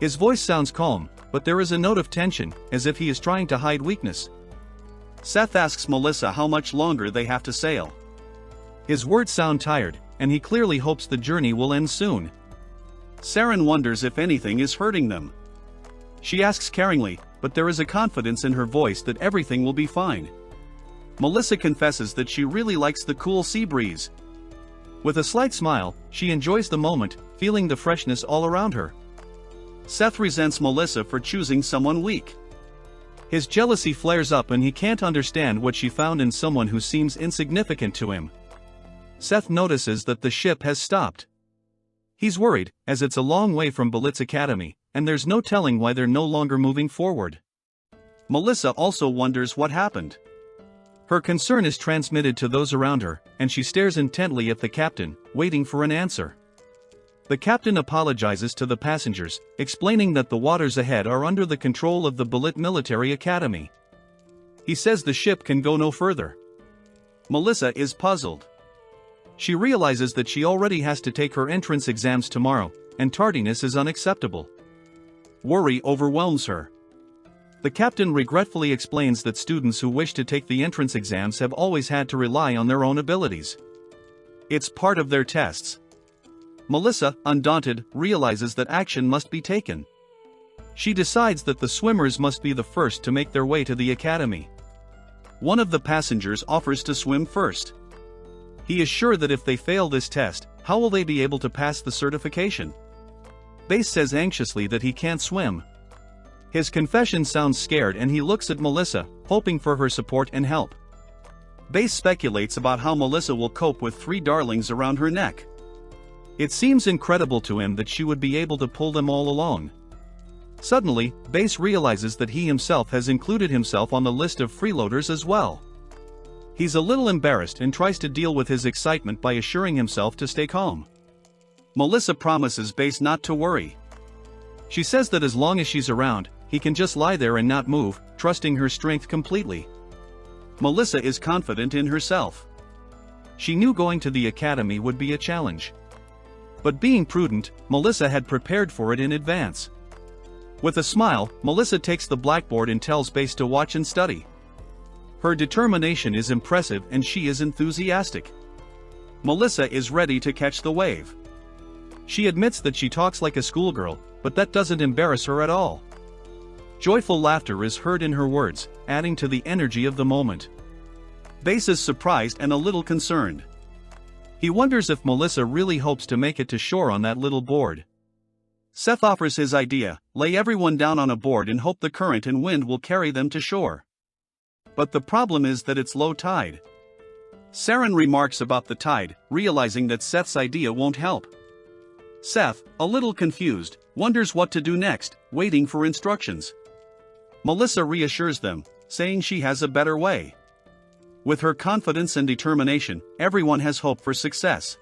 His voice sounds calm, but there is a note of tension, as if he is trying to hide weakness. Seth asks Melissa how much longer they have to sail. His words sound tired, and he clearly hopes the journey will end soon. Saren wonders if anything is hurting them. She asks caringly, but there is a confidence in her voice that everything will be fine. Melissa confesses that she really likes the cool sea breeze. With a slight smile, she enjoys the moment, feeling the freshness all around her. Seth resents Melissa for choosing someone weak. His jealousy flares up and he can't understand what she found in someone who seems insignificant to him. Seth notices that the ship has stopped. He's worried, as it's a long way from Billet's Academy, and there's no telling why they're no longer moving forward. Melissa also wonders what happened. Her concern is transmitted to those around her, and she stares intently at the captain, waiting for an answer. The captain apologizes to the passengers, explaining that the waters ahead are under the control of the Billet Military Academy. He says the ship can go no further. Melissa is puzzled. She realizes that she already has to take her entrance exams tomorrow, and tardiness is unacceptable. Worry overwhelms her. The captain regretfully explains that students who wish to take the entrance exams have always had to rely on their own abilities. It's part of their tests. Melissa, undaunted, realizes that action must be taken. She decides that the swimmers must be the first to make their way to the academy. One of the passengers offers to swim first. He is sure that if they fail this test, how will they be able to pass the certification? Base says anxiously that he can't swim. His confession sounds scared and he looks at Melissa, hoping for her support and help. Base speculates about how Melissa will cope with 3 darlings around her neck. It seems incredible to him that she would be able to pull them all alone. Suddenly, Base realizes that he himself has included himself on the list of freeloaders as well. He's a little embarrassed and tries to deal with his excitement by assuring himself to stay calm. Melissa promises Base not to worry. She says that as long as she's around, he can just lie there and not move, trusting her strength completely. Melissa is confident in herself. She knew going to the academy would be a challenge. But being prudent, Melissa had prepared for it in advance. With a smile, Melissa takes the blackboard and tells Base to watch and study. Her determination is impressive and she is enthusiastic. Melissa is ready to catch the wave. She admits that she talks like a schoolgirl, but that doesn't embarrass her at all. Joyful laughter is heard in her words, adding to the energy of the moment. Base is surprised and a little concerned. He wonders if Melissa really hopes to make it to shore on that little board. Seth offers his idea: lay everyone down on a board and hope the current and wind will carry them to shore. But the problem is that it's low tide. Saren remarks about the tide, realizing that Seth's idea won't help. Seth, a little confused, wonders what to do next, waiting for instructions. Melissa reassures them, saying she has a better way. With her confidence and determination, everyone has hope for success.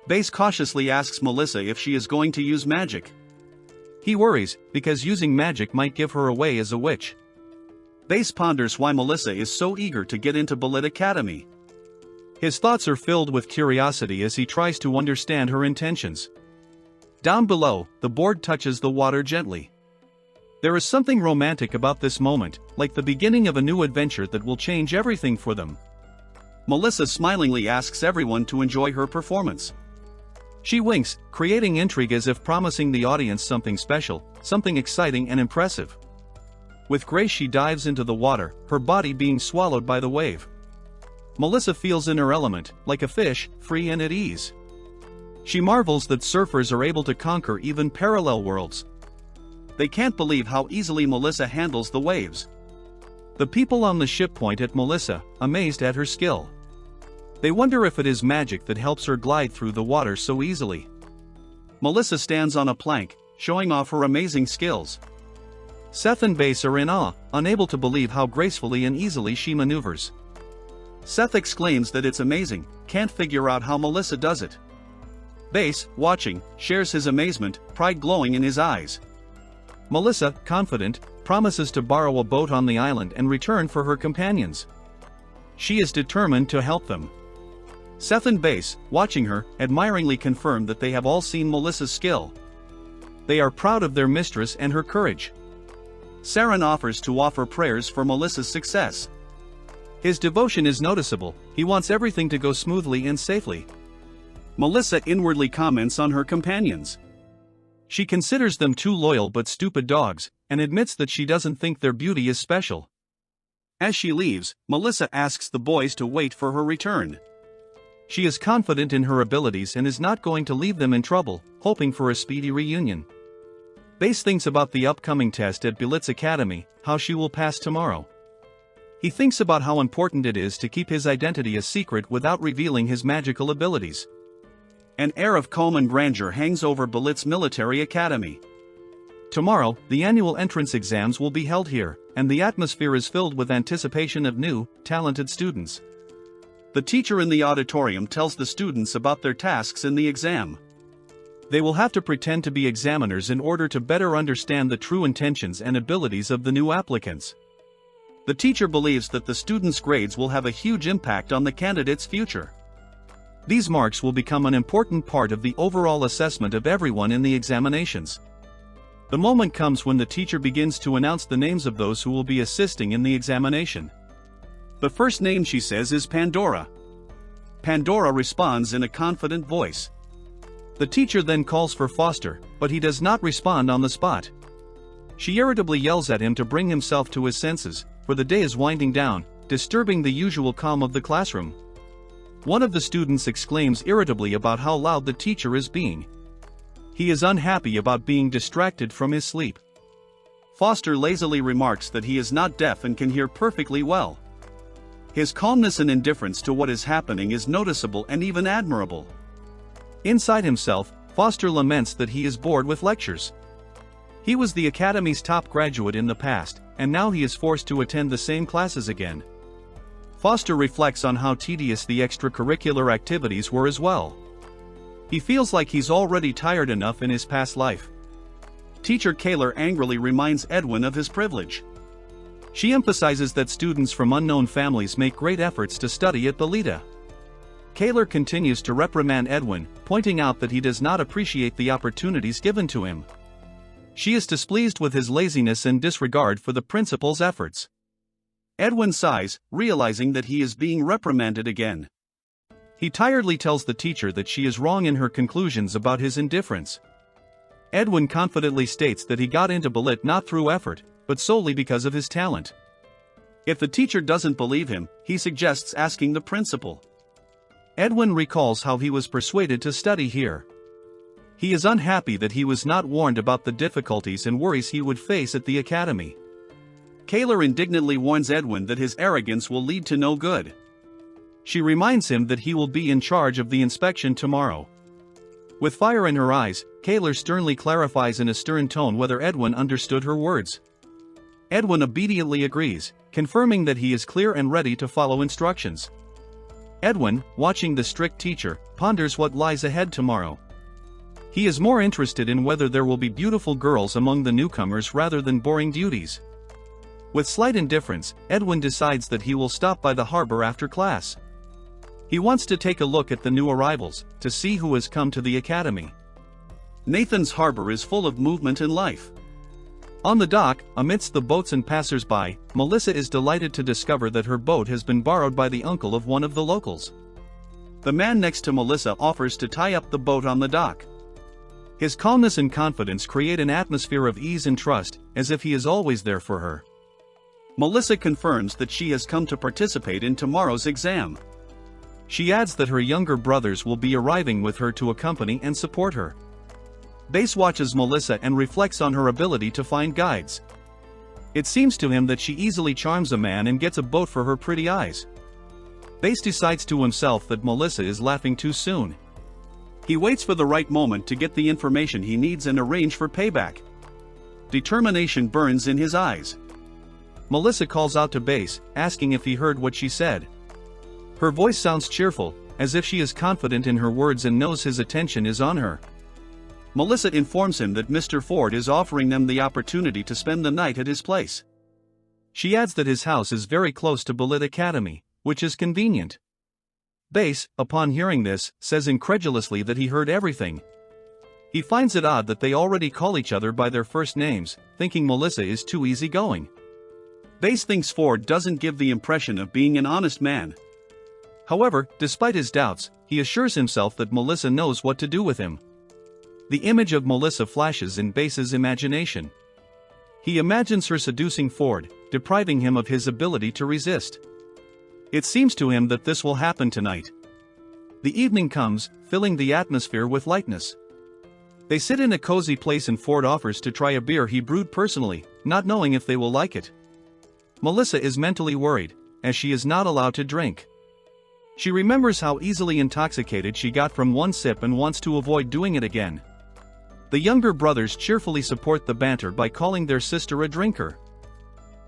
Base cautiously asks Melissa if she is going to use magic. He worries, because using magic might give her away as a witch. Base ponders why Melissa is so eager to get into Ballet Academy. His thoughts are filled with curiosity as he tries to understand her intentions. Down below, the board touches the water gently. There is something romantic about this moment, like the beginning of a new adventure that will change everything for them. Melissa smilingly asks everyone to enjoy her performance. She winks, creating intrigue as if promising the audience something special, something exciting and impressive. With grace she dives into the water, her body being swallowed by the wave. Melissa feels in her element, like a fish, free and at ease. She marvels that surfers are able to conquer even parallel worlds. They can't believe how easily Melissa handles the waves. The people on the ship point at Melissa, amazed at her skill. They wonder if it is magic that helps her glide through the water so easily. Melissa stands on a plank, showing off her amazing skills. Seth and Base are in awe, unable to believe how gracefully and easily she maneuvers. Seth exclaims that it's amazing, can't figure out how Melissa does it. Base, watching, shares his amazement, pride glowing in his eyes. Melissa, confident, promises to borrow a boat on the island and return for her companions. She is determined to help them. Seth and Base, watching her, admiringly confirm that they have all seen Melissa's skill. They are proud of their mistress and her courage. Saren offers to offer prayers for Melissa's success. His devotion is noticeable, he wants everything to go smoothly and safely. Melissa inwardly comments on her companions. She considers them two loyal but stupid dogs, and admits that she doesn't think their beauty is special. As she leaves, Melissa asks the boys to wait for her return. She is confident in her abilities and is not going to leave them in trouble, hoping for a speedy reunion. Base thinks about the upcoming test at Ballet's Academy, how she will pass tomorrow. He thinks about how important it is to keep his identity a secret without revealing his magical abilities. An air of calm and grandeur hangs over Ballet's military academy. Tomorrow, the annual entrance exams will be held here, and the atmosphere is filled with anticipation of new, talented students. The teacher in the auditorium tells the students about their tasks in the exam. They will have to pretend to be examiners in order to better understand the true intentions and abilities of the new applicants. The teacher believes that the students' grades will have a huge impact on the candidate's future. These marks will become an important part of the overall assessment of everyone in the examinations. The moment comes when the teacher begins to announce the names of those who will be assisting in the examination. The first name she says is Pandora. Pandora responds in a confident voice. The teacher then calls for Foster, but he does not respond on the spot. She irritably yells at him to bring himself to his senses, for the day is winding down, disturbing the usual calm of the classroom. One of the students exclaims irritably about how loud the teacher is being. He is unhappy about being distracted from his sleep. Foster lazily remarks that he is not deaf and can hear perfectly well. His calmness and indifference to what is happening is noticeable and even admirable. Inside himself, Foster laments that he is bored with lectures. He was the academy's top graduate in the past, and now he is forced to attend the same classes again. Foster reflects on how tedious the extracurricular activities were as well. He feels like he's already tired enough in his past life. Teacher Kaylor angrily reminds Edwin of his privilege. She emphasizes that students from unknown families make great efforts to study at Belita. Kaylor continues to reprimand Edwin, pointing out that he does not appreciate the opportunities given to him. She is displeased with his laziness and disregard for the principal's efforts. Edwin sighs, realizing that he is being reprimanded again. He tiredly tells the teacher that she is wrong in her conclusions about his indifference. Edwin confidently states that he got into ballet not through effort, but solely because of his talent. If the teacher doesn't believe him, he suggests asking the principal. Edwin recalls how he was persuaded to study here. He is unhappy that he was not warned about the difficulties and worries he would face at the academy. Kaylor indignantly warns Edwin that his arrogance will lead to no good. She reminds him that he will be in charge of the inspection tomorrow. With fire in her eyes, Kaylor sternly clarifies in a stern tone whether Edwin understood her words. Edwin obediently agrees, confirming that he is clear and ready to follow instructions. Edwin, watching the strict teacher, ponders what lies ahead tomorrow. He is more interested in whether there will be beautiful girls among the newcomers rather than boring duties. With slight indifference, Edwin decides that he will stop by the harbor after class. He wants to take a look at the new arrivals, to see who has come to the academy. Nathan's harbor is full of movement and life. On the dock, amidst the boats and passers-by, Melissa is delighted to discover that her boat has been borrowed by the uncle of one of the locals. The man next to Melissa offers to tie up the boat on the dock. His calmness and confidence create an atmosphere of ease and trust, as if he is always there for her. Melissa confirms that she has come to participate in tomorrow's exam. She adds that her younger brothers will be arriving with her to accompany and support her. Bass watches Melissa and reflects on her ability to find guides. It seems to him that she easily charms a man and gets a boat for her pretty eyes. Bass decides to himself that Melissa is laughing too soon. He waits for the right moment to get the information he needs and arrange for payback. Determination burns in his eyes. Melissa calls out to Bass, asking if he heard what she said. Her voice sounds cheerful, as if she is confident in her words and knows his attention is on her. Melissa informs him that Mr. Ford is offering them the opportunity to spend the night at his place. She adds that his house is very close to Ballet Academy, which is convenient. Bass, upon hearing this, says incredulously that he heard everything. He finds it odd that they already call each other by their first names, thinking Melissa is too easygoing. Bass thinks Ford doesn't give the impression of being an honest man. However, despite his doubts, he assures himself that Melissa knows what to do with him. The image of Melissa flashes in Bass's imagination. He imagines her seducing Ford, depriving him of his ability to resist. It seems to him that this will happen tonight. The evening comes, filling the atmosphere with lightness. They sit in a cozy place and Ford offers to try a beer he brewed personally, not knowing if they will like it. Melissa is mentally worried, as she is not allowed to drink. She remembers how easily intoxicated she got from one sip and wants to avoid doing it again. The younger brothers cheerfully support the banter by calling their sister a drinker.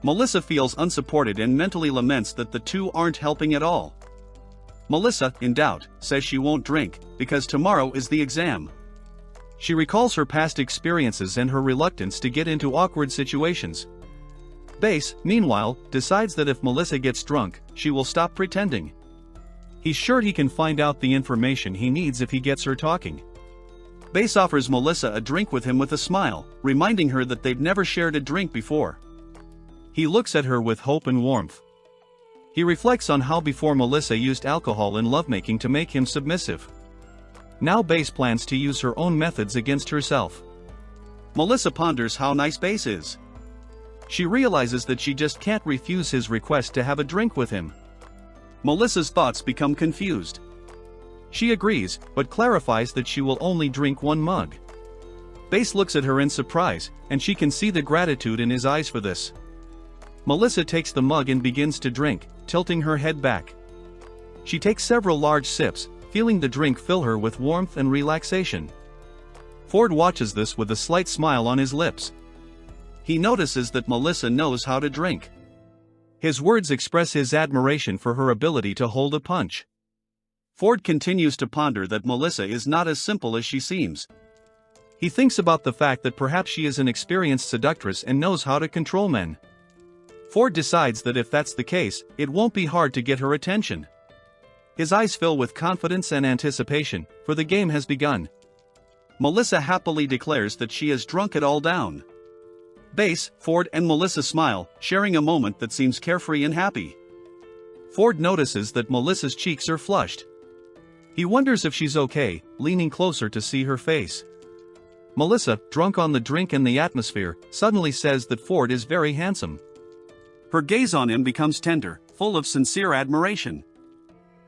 Melissa feels unsupported and mentally laments that the two aren't helping at all. Melissa, in doubt, says she won't drink, because tomorrow is the exam. She recalls her past experiences and her reluctance to get into awkward situations. Bass, meanwhile, decides that if Melissa gets drunk, she will stop pretending. He's sure he can find out the information he needs if he gets her talking. Bass offers Melissa a drink with him with a smile, reminding her that they've never shared a drink before. He looks at her with hope and warmth. He reflects on how before Melissa used alcohol in lovemaking to make him submissive. Now Bass plans to use her own methods against herself. Melissa ponders how nice Bass is. She realizes that she just can't refuse his request to have a drink with him. Melissa's thoughts become confused. She agrees, but clarifies that she will only drink one mug. Bass looks at her in surprise, and she can see the gratitude in his eyes for this. Melissa takes the mug and begins to drink, tilting her head back. She takes several large sips, feeling the drink fill her with warmth and relaxation. Ford watches this with a slight smile on his lips. He notices that Melissa knows how to drink. His words express his admiration for her ability to hold a punch. Ford continues to ponder that Melissa is not as simple as she seems. He thinks about the fact that perhaps she is an experienced seductress and knows how to control men. Ford decides that if that's the case, it won't be hard to get her attention. His eyes fill with confidence and anticipation, for the game has begun. Melissa happily declares that she has drunk it all down. Bass, Ford and Melissa smile, sharing a moment that seems carefree and happy. Ford notices that Melissa's cheeks are flushed. He wonders if she's okay, leaning closer to see her face. Melissa, drunk on the drink and the atmosphere, suddenly says that Ford is very handsome. Her gaze on him becomes tender, full of sincere admiration.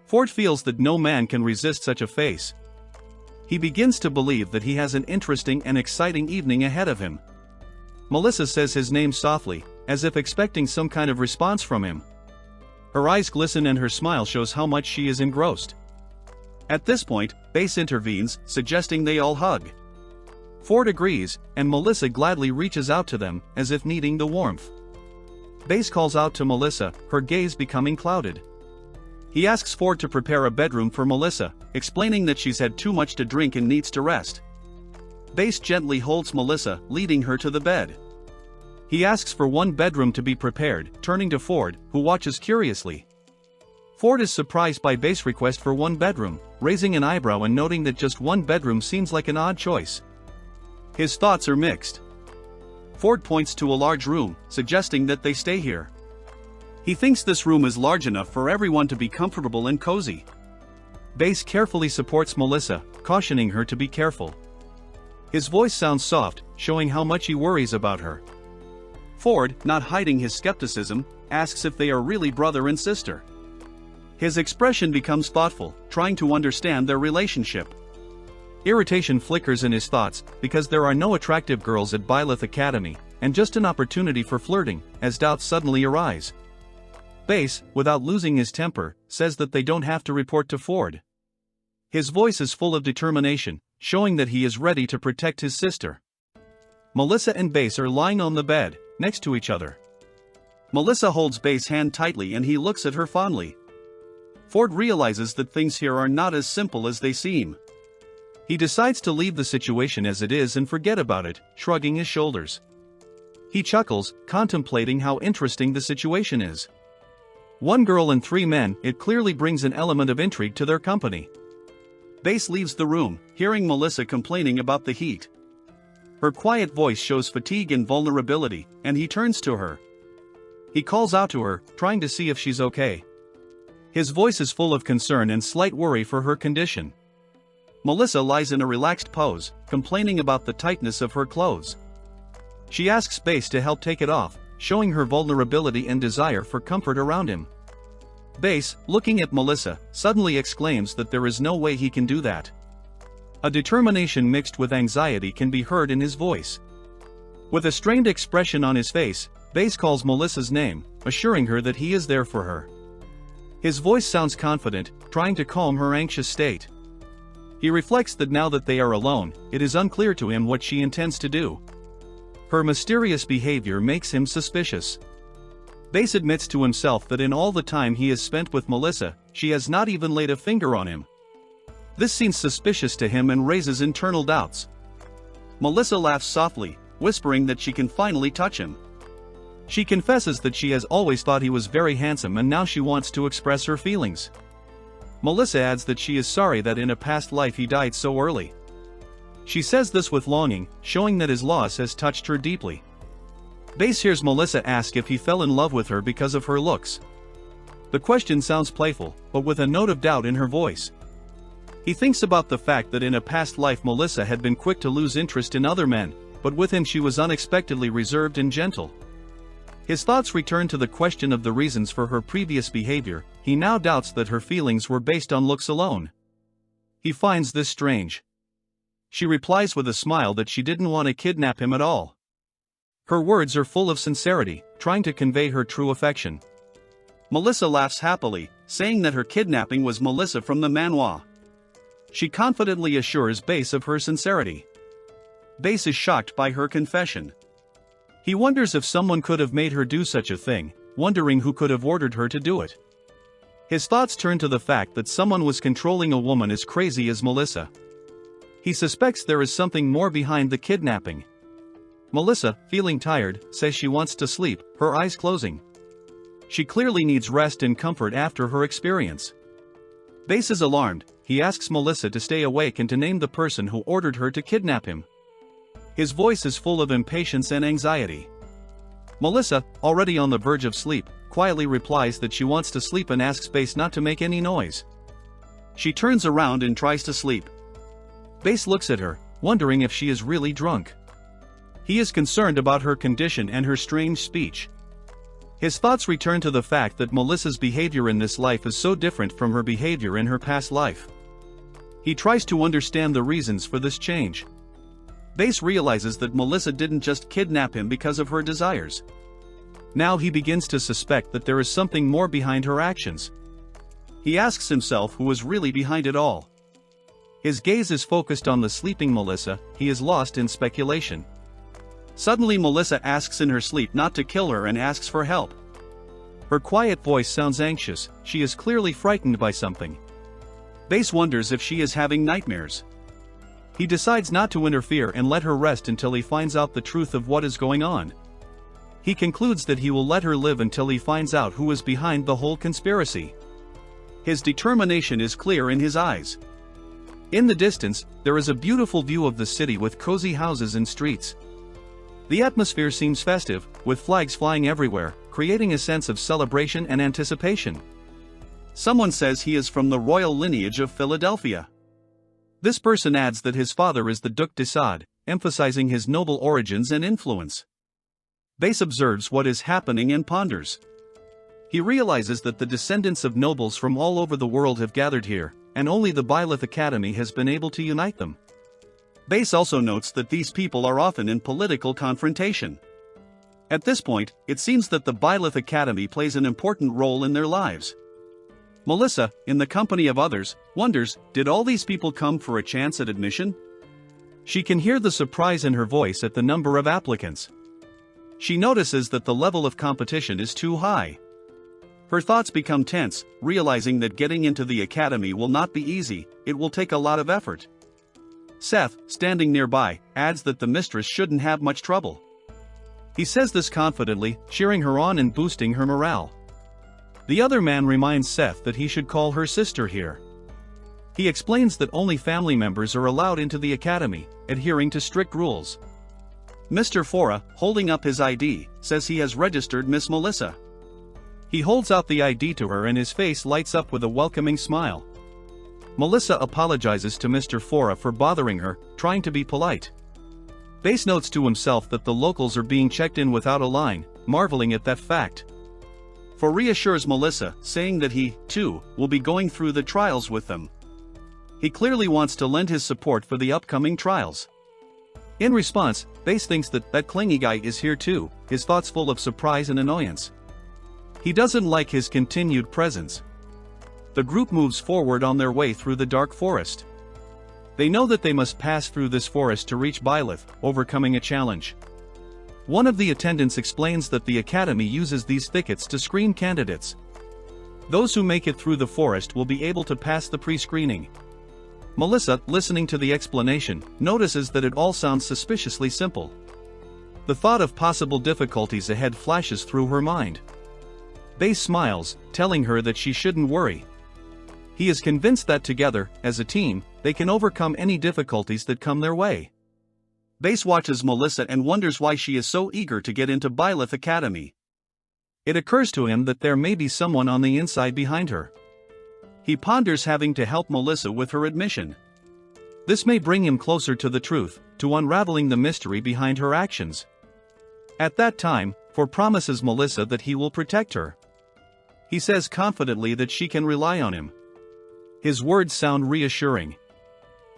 Ford feels that no man can resist such a face. He begins to believe that he has an interesting and exciting evening ahead of him. Melissa says his name softly, as if expecting some kind of response from him. Her eyes glisten and her smile shows how much she is engrossed. At this point, Bass intervenes, suggesting they all hug. Ford agrees, and Melissa gladly reaches out to them, as if needing the warmth. Bass calls out to Melissa, her gaze becoming clouded. He asks Ford to prepare a bedroom for Melissa, explaining that she's had too much to drink and needs to rest. Bass gently holds Melissa, leading her to the bed. He asks for one bedroom to be prepared, turning to Ford, who watches curiously. Ford is surprised by Bass' request for one bedroom, raising an eyebrow and noting that just one bedroom seems like an odd choice. His thoughts are mixed. Ford points to a large room, suggesting that they stay here. He thinks this room is large enough for everyone to be comfortable and cozy. Bass carefully supports Melissa, cautioning her to be careful. His voice sounds soft, showing how much he worries about her. Ford, not hiding his skepticism, asks if they are really brother and sister. His expression becomes thoughtful, trying to understand their relationship. Irritation flickers in his thoughts, because there are no attractive girls at Byleth Academy, and just an opportunity for flirting, as doubts suddenly arise. Bass, without losing his temper, says that they don't have to report to Ford. His voice is full of determination, showing that he is ready to protect his sister. Melissa and Bass are lying on the bed, next to each other. Melissa holds Bass' hand tightly and he looks at her fondly. Ford realizes that things here are not as simple as they seem. He decides to leave the situation as it is and forget about it, shrugging his shoulders. He chuckles, contemplating how interesting the situation is. One girl and 3 men, it clearly brings an element of intrigue to their company. Bass leaves the room, hearing Melissa complaining about the heat. Her quiet voice shows fatigue and vulnerability, and he turns to her. He calls out to her, trying to see if she's okay. His voice is full of concern and slight worry for her condition. Melissa lies in a relaxed pose, complaining about the tightness of her clothes. She asks Bass to help take it off, showing her vulnerability and desire for comfort around him. Bass, looking at Melissa, suddenly exclaims that there is no way he can do that. A determination mixed with anxiety can be heard in his voice. With a strained expression on his face, Bass calls Melissa's name, assuring her that he is there for her. His voice sounds confident, trying to calm her anxious state. He reflects that now that they are alone, it is unclear to him what she intends to do. Her mysterious behavior makes him suspicious. Bass admits to himself that in all the time he has spent with Melissa, she has not even laid a finger on him. This seems suspicious to him and raises internal doubts. Melissa laughs softly, whispering that she can finally touch him. She confesses that she has always thought he was very handsome and now she wants to express her feelings. Melissa adds that she is sorry that in a past life he died so early. She says this with longing, showing that his loss has touched her deeply. Bass hears Melissa ask if he fell in love with her because of her looks. The question sounds playful, but with a note of doubt in her voice. He thinks about the fact that in a past life Melissa had been quick to lose interest in other men, but with him she was unexpectedly reserved and gentle. His thoughts return to the question of the reasons for her previous behavior. He now doubts that her feelings were based on looks alone. He finds this strange. She replies with a smile that she didn't want to kidnap him at all. Her words are full of sincerity, trying to convey her true affection. Melissa laughs happily, saying that her kidnapping was Melissa from the manhwa. She confidently assures Base of her sincerity. Base is shocked by her confession. He wonders if someone could have made her do such a thing, wondering who could have ordered her to do it. His thoughts turn to the fact that someone was controlling a woman as crazy as Melissa. He suspects there is something more behind the kidnapping. Melissa, feeling tired, says she wants to sleep, her eyes closing. She clearly needs rest and comfort after her experience. Base is alarmed. He asks Melissa to stay awake and to name the person who ordered her to kidnap him. His voice is full of impatience and anxiety. Melissa, already on the verge of sleep, quietly replies that she wants to sleep and asks Base not to make any noise. She turns around and tries to sleep. Base looks at her, wondering if she is really drunk. He is concerned about her condition and her strange speech. His thoughts return to the fact that Melissa's behavior in this life is so different from her behavior in her past life. He tries to understand the reasons for this change. Base realizes that Melissa didn't just kidnap him because of her desires. Now he begins to suspect that there is something more behind her actions. He asks himself who is really behind it all. His gaze is focused on the sleeping Melissa. He is lost in speculation. Suddenly Melissa asks in her sleep not to kill her and asks for help. Her quiet voice sounds anxious. She is clearly frightened by something. Base wonders if she is having nightmares. He decides not to interfere and let her rest until he finds out the truth of what is going on. He concludes that he will let her live until he finds out who is behind the whole conspiracy. His determination is clear in his eyes. In the distance, there is a beautiful view of the city with cozy houses and streets. The atmosphere seems festive, with flags flying everywhere, creating a sense of celebration and anticipation. Someone says he is from the royal lineage of Philadelphia. This person adds that his father is the Duc de Sade, emphasizing his noble origins and influence. Base observes what is happening and ponders. He realizes that the descendants of nobles from all over the world have gathered here, and only the Byleth Academy has been able to unite them. Base also notes that these people are often in political confrontation. At this point, it seems that the Byleth Academy plays an important role in their lives. Melissa, in the company of others, wonders, did all these people come for a chance at admission? She can hear the surprise in her voice at the number of applicants. She notices that the level of competition is too high. Her thoughts become tense, realizing that getting into the academy will not be easy. It will take a lot of effort. Seth, standing nearby, adds that the mistress shouldn't have much trouble. He says this confidently, cheering her on and boosting her morale. The other man reminds Seth that he should call her sister here. He explains that only family members are allowed into the academy, adhering to strict rules. Mr. Fora, holding up his ID, says he has registered Miss Melissa. He holds out the ID to her and his face lights up with a welcoming smile. Melissa apologizes to Mr. Fora for bothering her, trying to be polite. Base notes to himself that the locals are being checked in without a line, marveling at that fact. For reassures Melissa, saying that he, too, will be going through the trials with them. He clearly wants to lend his support for the upcoming trials. In response, Base thinks that clingy guy is here too, his thoughts full of surprise and annoyance. He doesn't like his continued presence. The group moves forward on their way through the dark forest. They know that they must pass through this forest to reach Byleth, overcoming a challenge. One of the attendants explains that the academy uses these thickets to screen candidates. Those who make it through the forest will be able to pass the pre-screening. Melissa, listening to the explanation, notices that it all sounds suspiciously simple. The thought of possible difficulties ahead flashes through her mind. Base smiles, telling her that she shouldn't worry. He is convinced that together, as a team, they can overcome any difficulties that come their way. Base watches Melissa and wonders why she is so eager to get into Byleth Academy. It occurs to him that there may be someone on the inside behind her. He ponders having to help Melissa with her admission. This may bring him closer to the truth, to unraveling the mystery behind her actions. At that time, For promises Melissa that he will protect her. He says confidently that she can rely on him. His words sound reassuring.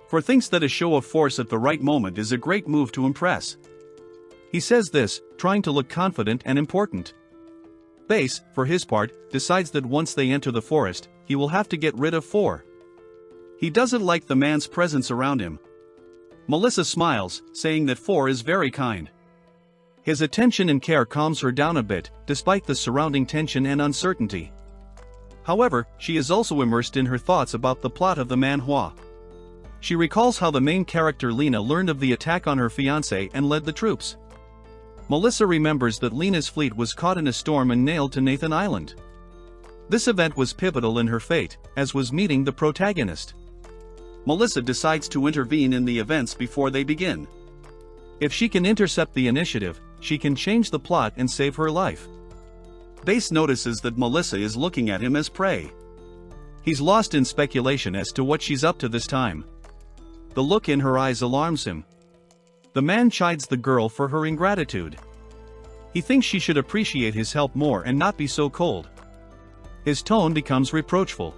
For thinks that a show of force at the right moment is a great move to impress. He says this, trying to look confident and important. Base, for his part, decides that once they enter the forest, he will have to get rid of 4. He doesn't like the man's presence around him. Melissa smiles, saying that 4 is very kind. His attention and care calms her down a bit, despite the surrounding tension and uncertainty. However, she is also immersed in her thoughts about the plot of the manhwa. She recalls how the main character Lena learned of the attack on her fiancé and led the troops. Melissa remembers that Lena's fleet was caught in a storm and nailed to Nathan Island. This event was pivotal in her fate, as was meeting the protagonist. Melissa decides to intervene in the events before they begin. If she can intercept the initiative, she can change the plot and save her life. Base notices that Melissa is looking at him as prey. He's lost in speculation as to what she's up to this time. The look in her eyes alarms him. The man chides the girl for her ingratitude. He thinks she should appreciate his help more and not be so cold. His tone becomes reproachful.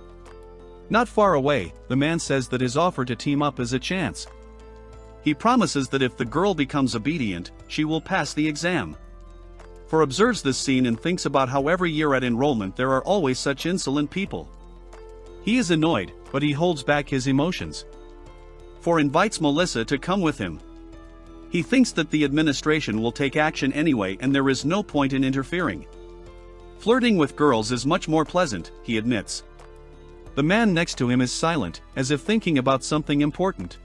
Not far away, the man says that his offer to team up is a chance. He promises that if the girl becomes obedient, she will pass the exam. For observes this scene and thinks about how every year at enrollment there are always such insolent people. He is annoyed, but he holds back his emotions. For invites Melissa to come with him. He thinks that the administration will take action anyway and there is no point in interfering. Flirting with girls is much more pleasant, he admits. The man next to him is silent, as if thinking about something important.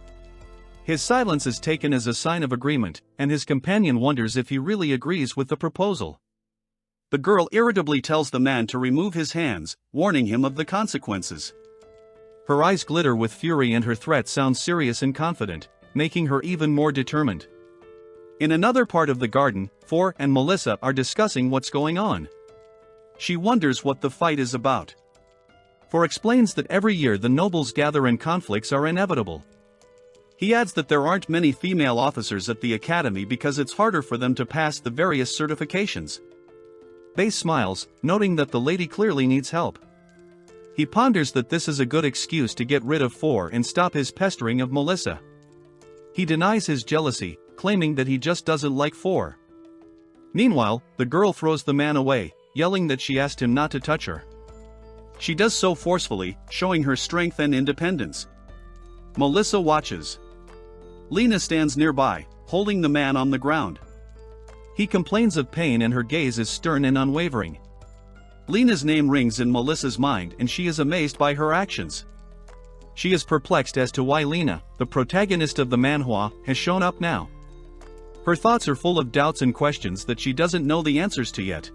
His silence is taken as a sign of agreement, and his companion wonders if he really agrees with the proposal. The girl irritably tells the man to remove his hands, warning him of the consequences. Her eyes glitter with fury and her threat sounds serious and confident, making her even more determined. In another part of the garden, 4 and Melissa are discussing what's going on. She wonders what the fight is about. 4 explains that every year the nobles gather and conflicts are inevitable. He adds that there aren't many female officers at the academy because it's harder for them to pass the various certifications. Base smiles, noting that the lady clearly needs help. He ponders that this is a good excuse to get rid of 4 and stop his pestering of Melissa. He denies his jealousy, claiming that he just doesn't like 4. Meanwhile, the girl throws the man away, yelling that she asked him not to touch her. She does so forcefully, showing her strength and independence. Melissa watches. Lena stands nearby, holding the man on the ground. He complains of pain and her gaze is stern and unwavering. Lena's name rings in Melissa's mind and she is amazed by her actions. She is perplexed as to why Lena, the protagonist of the manhwa, has shown up now. Her thoughts are full of doubts and questions that she doesn't know the answers to yet.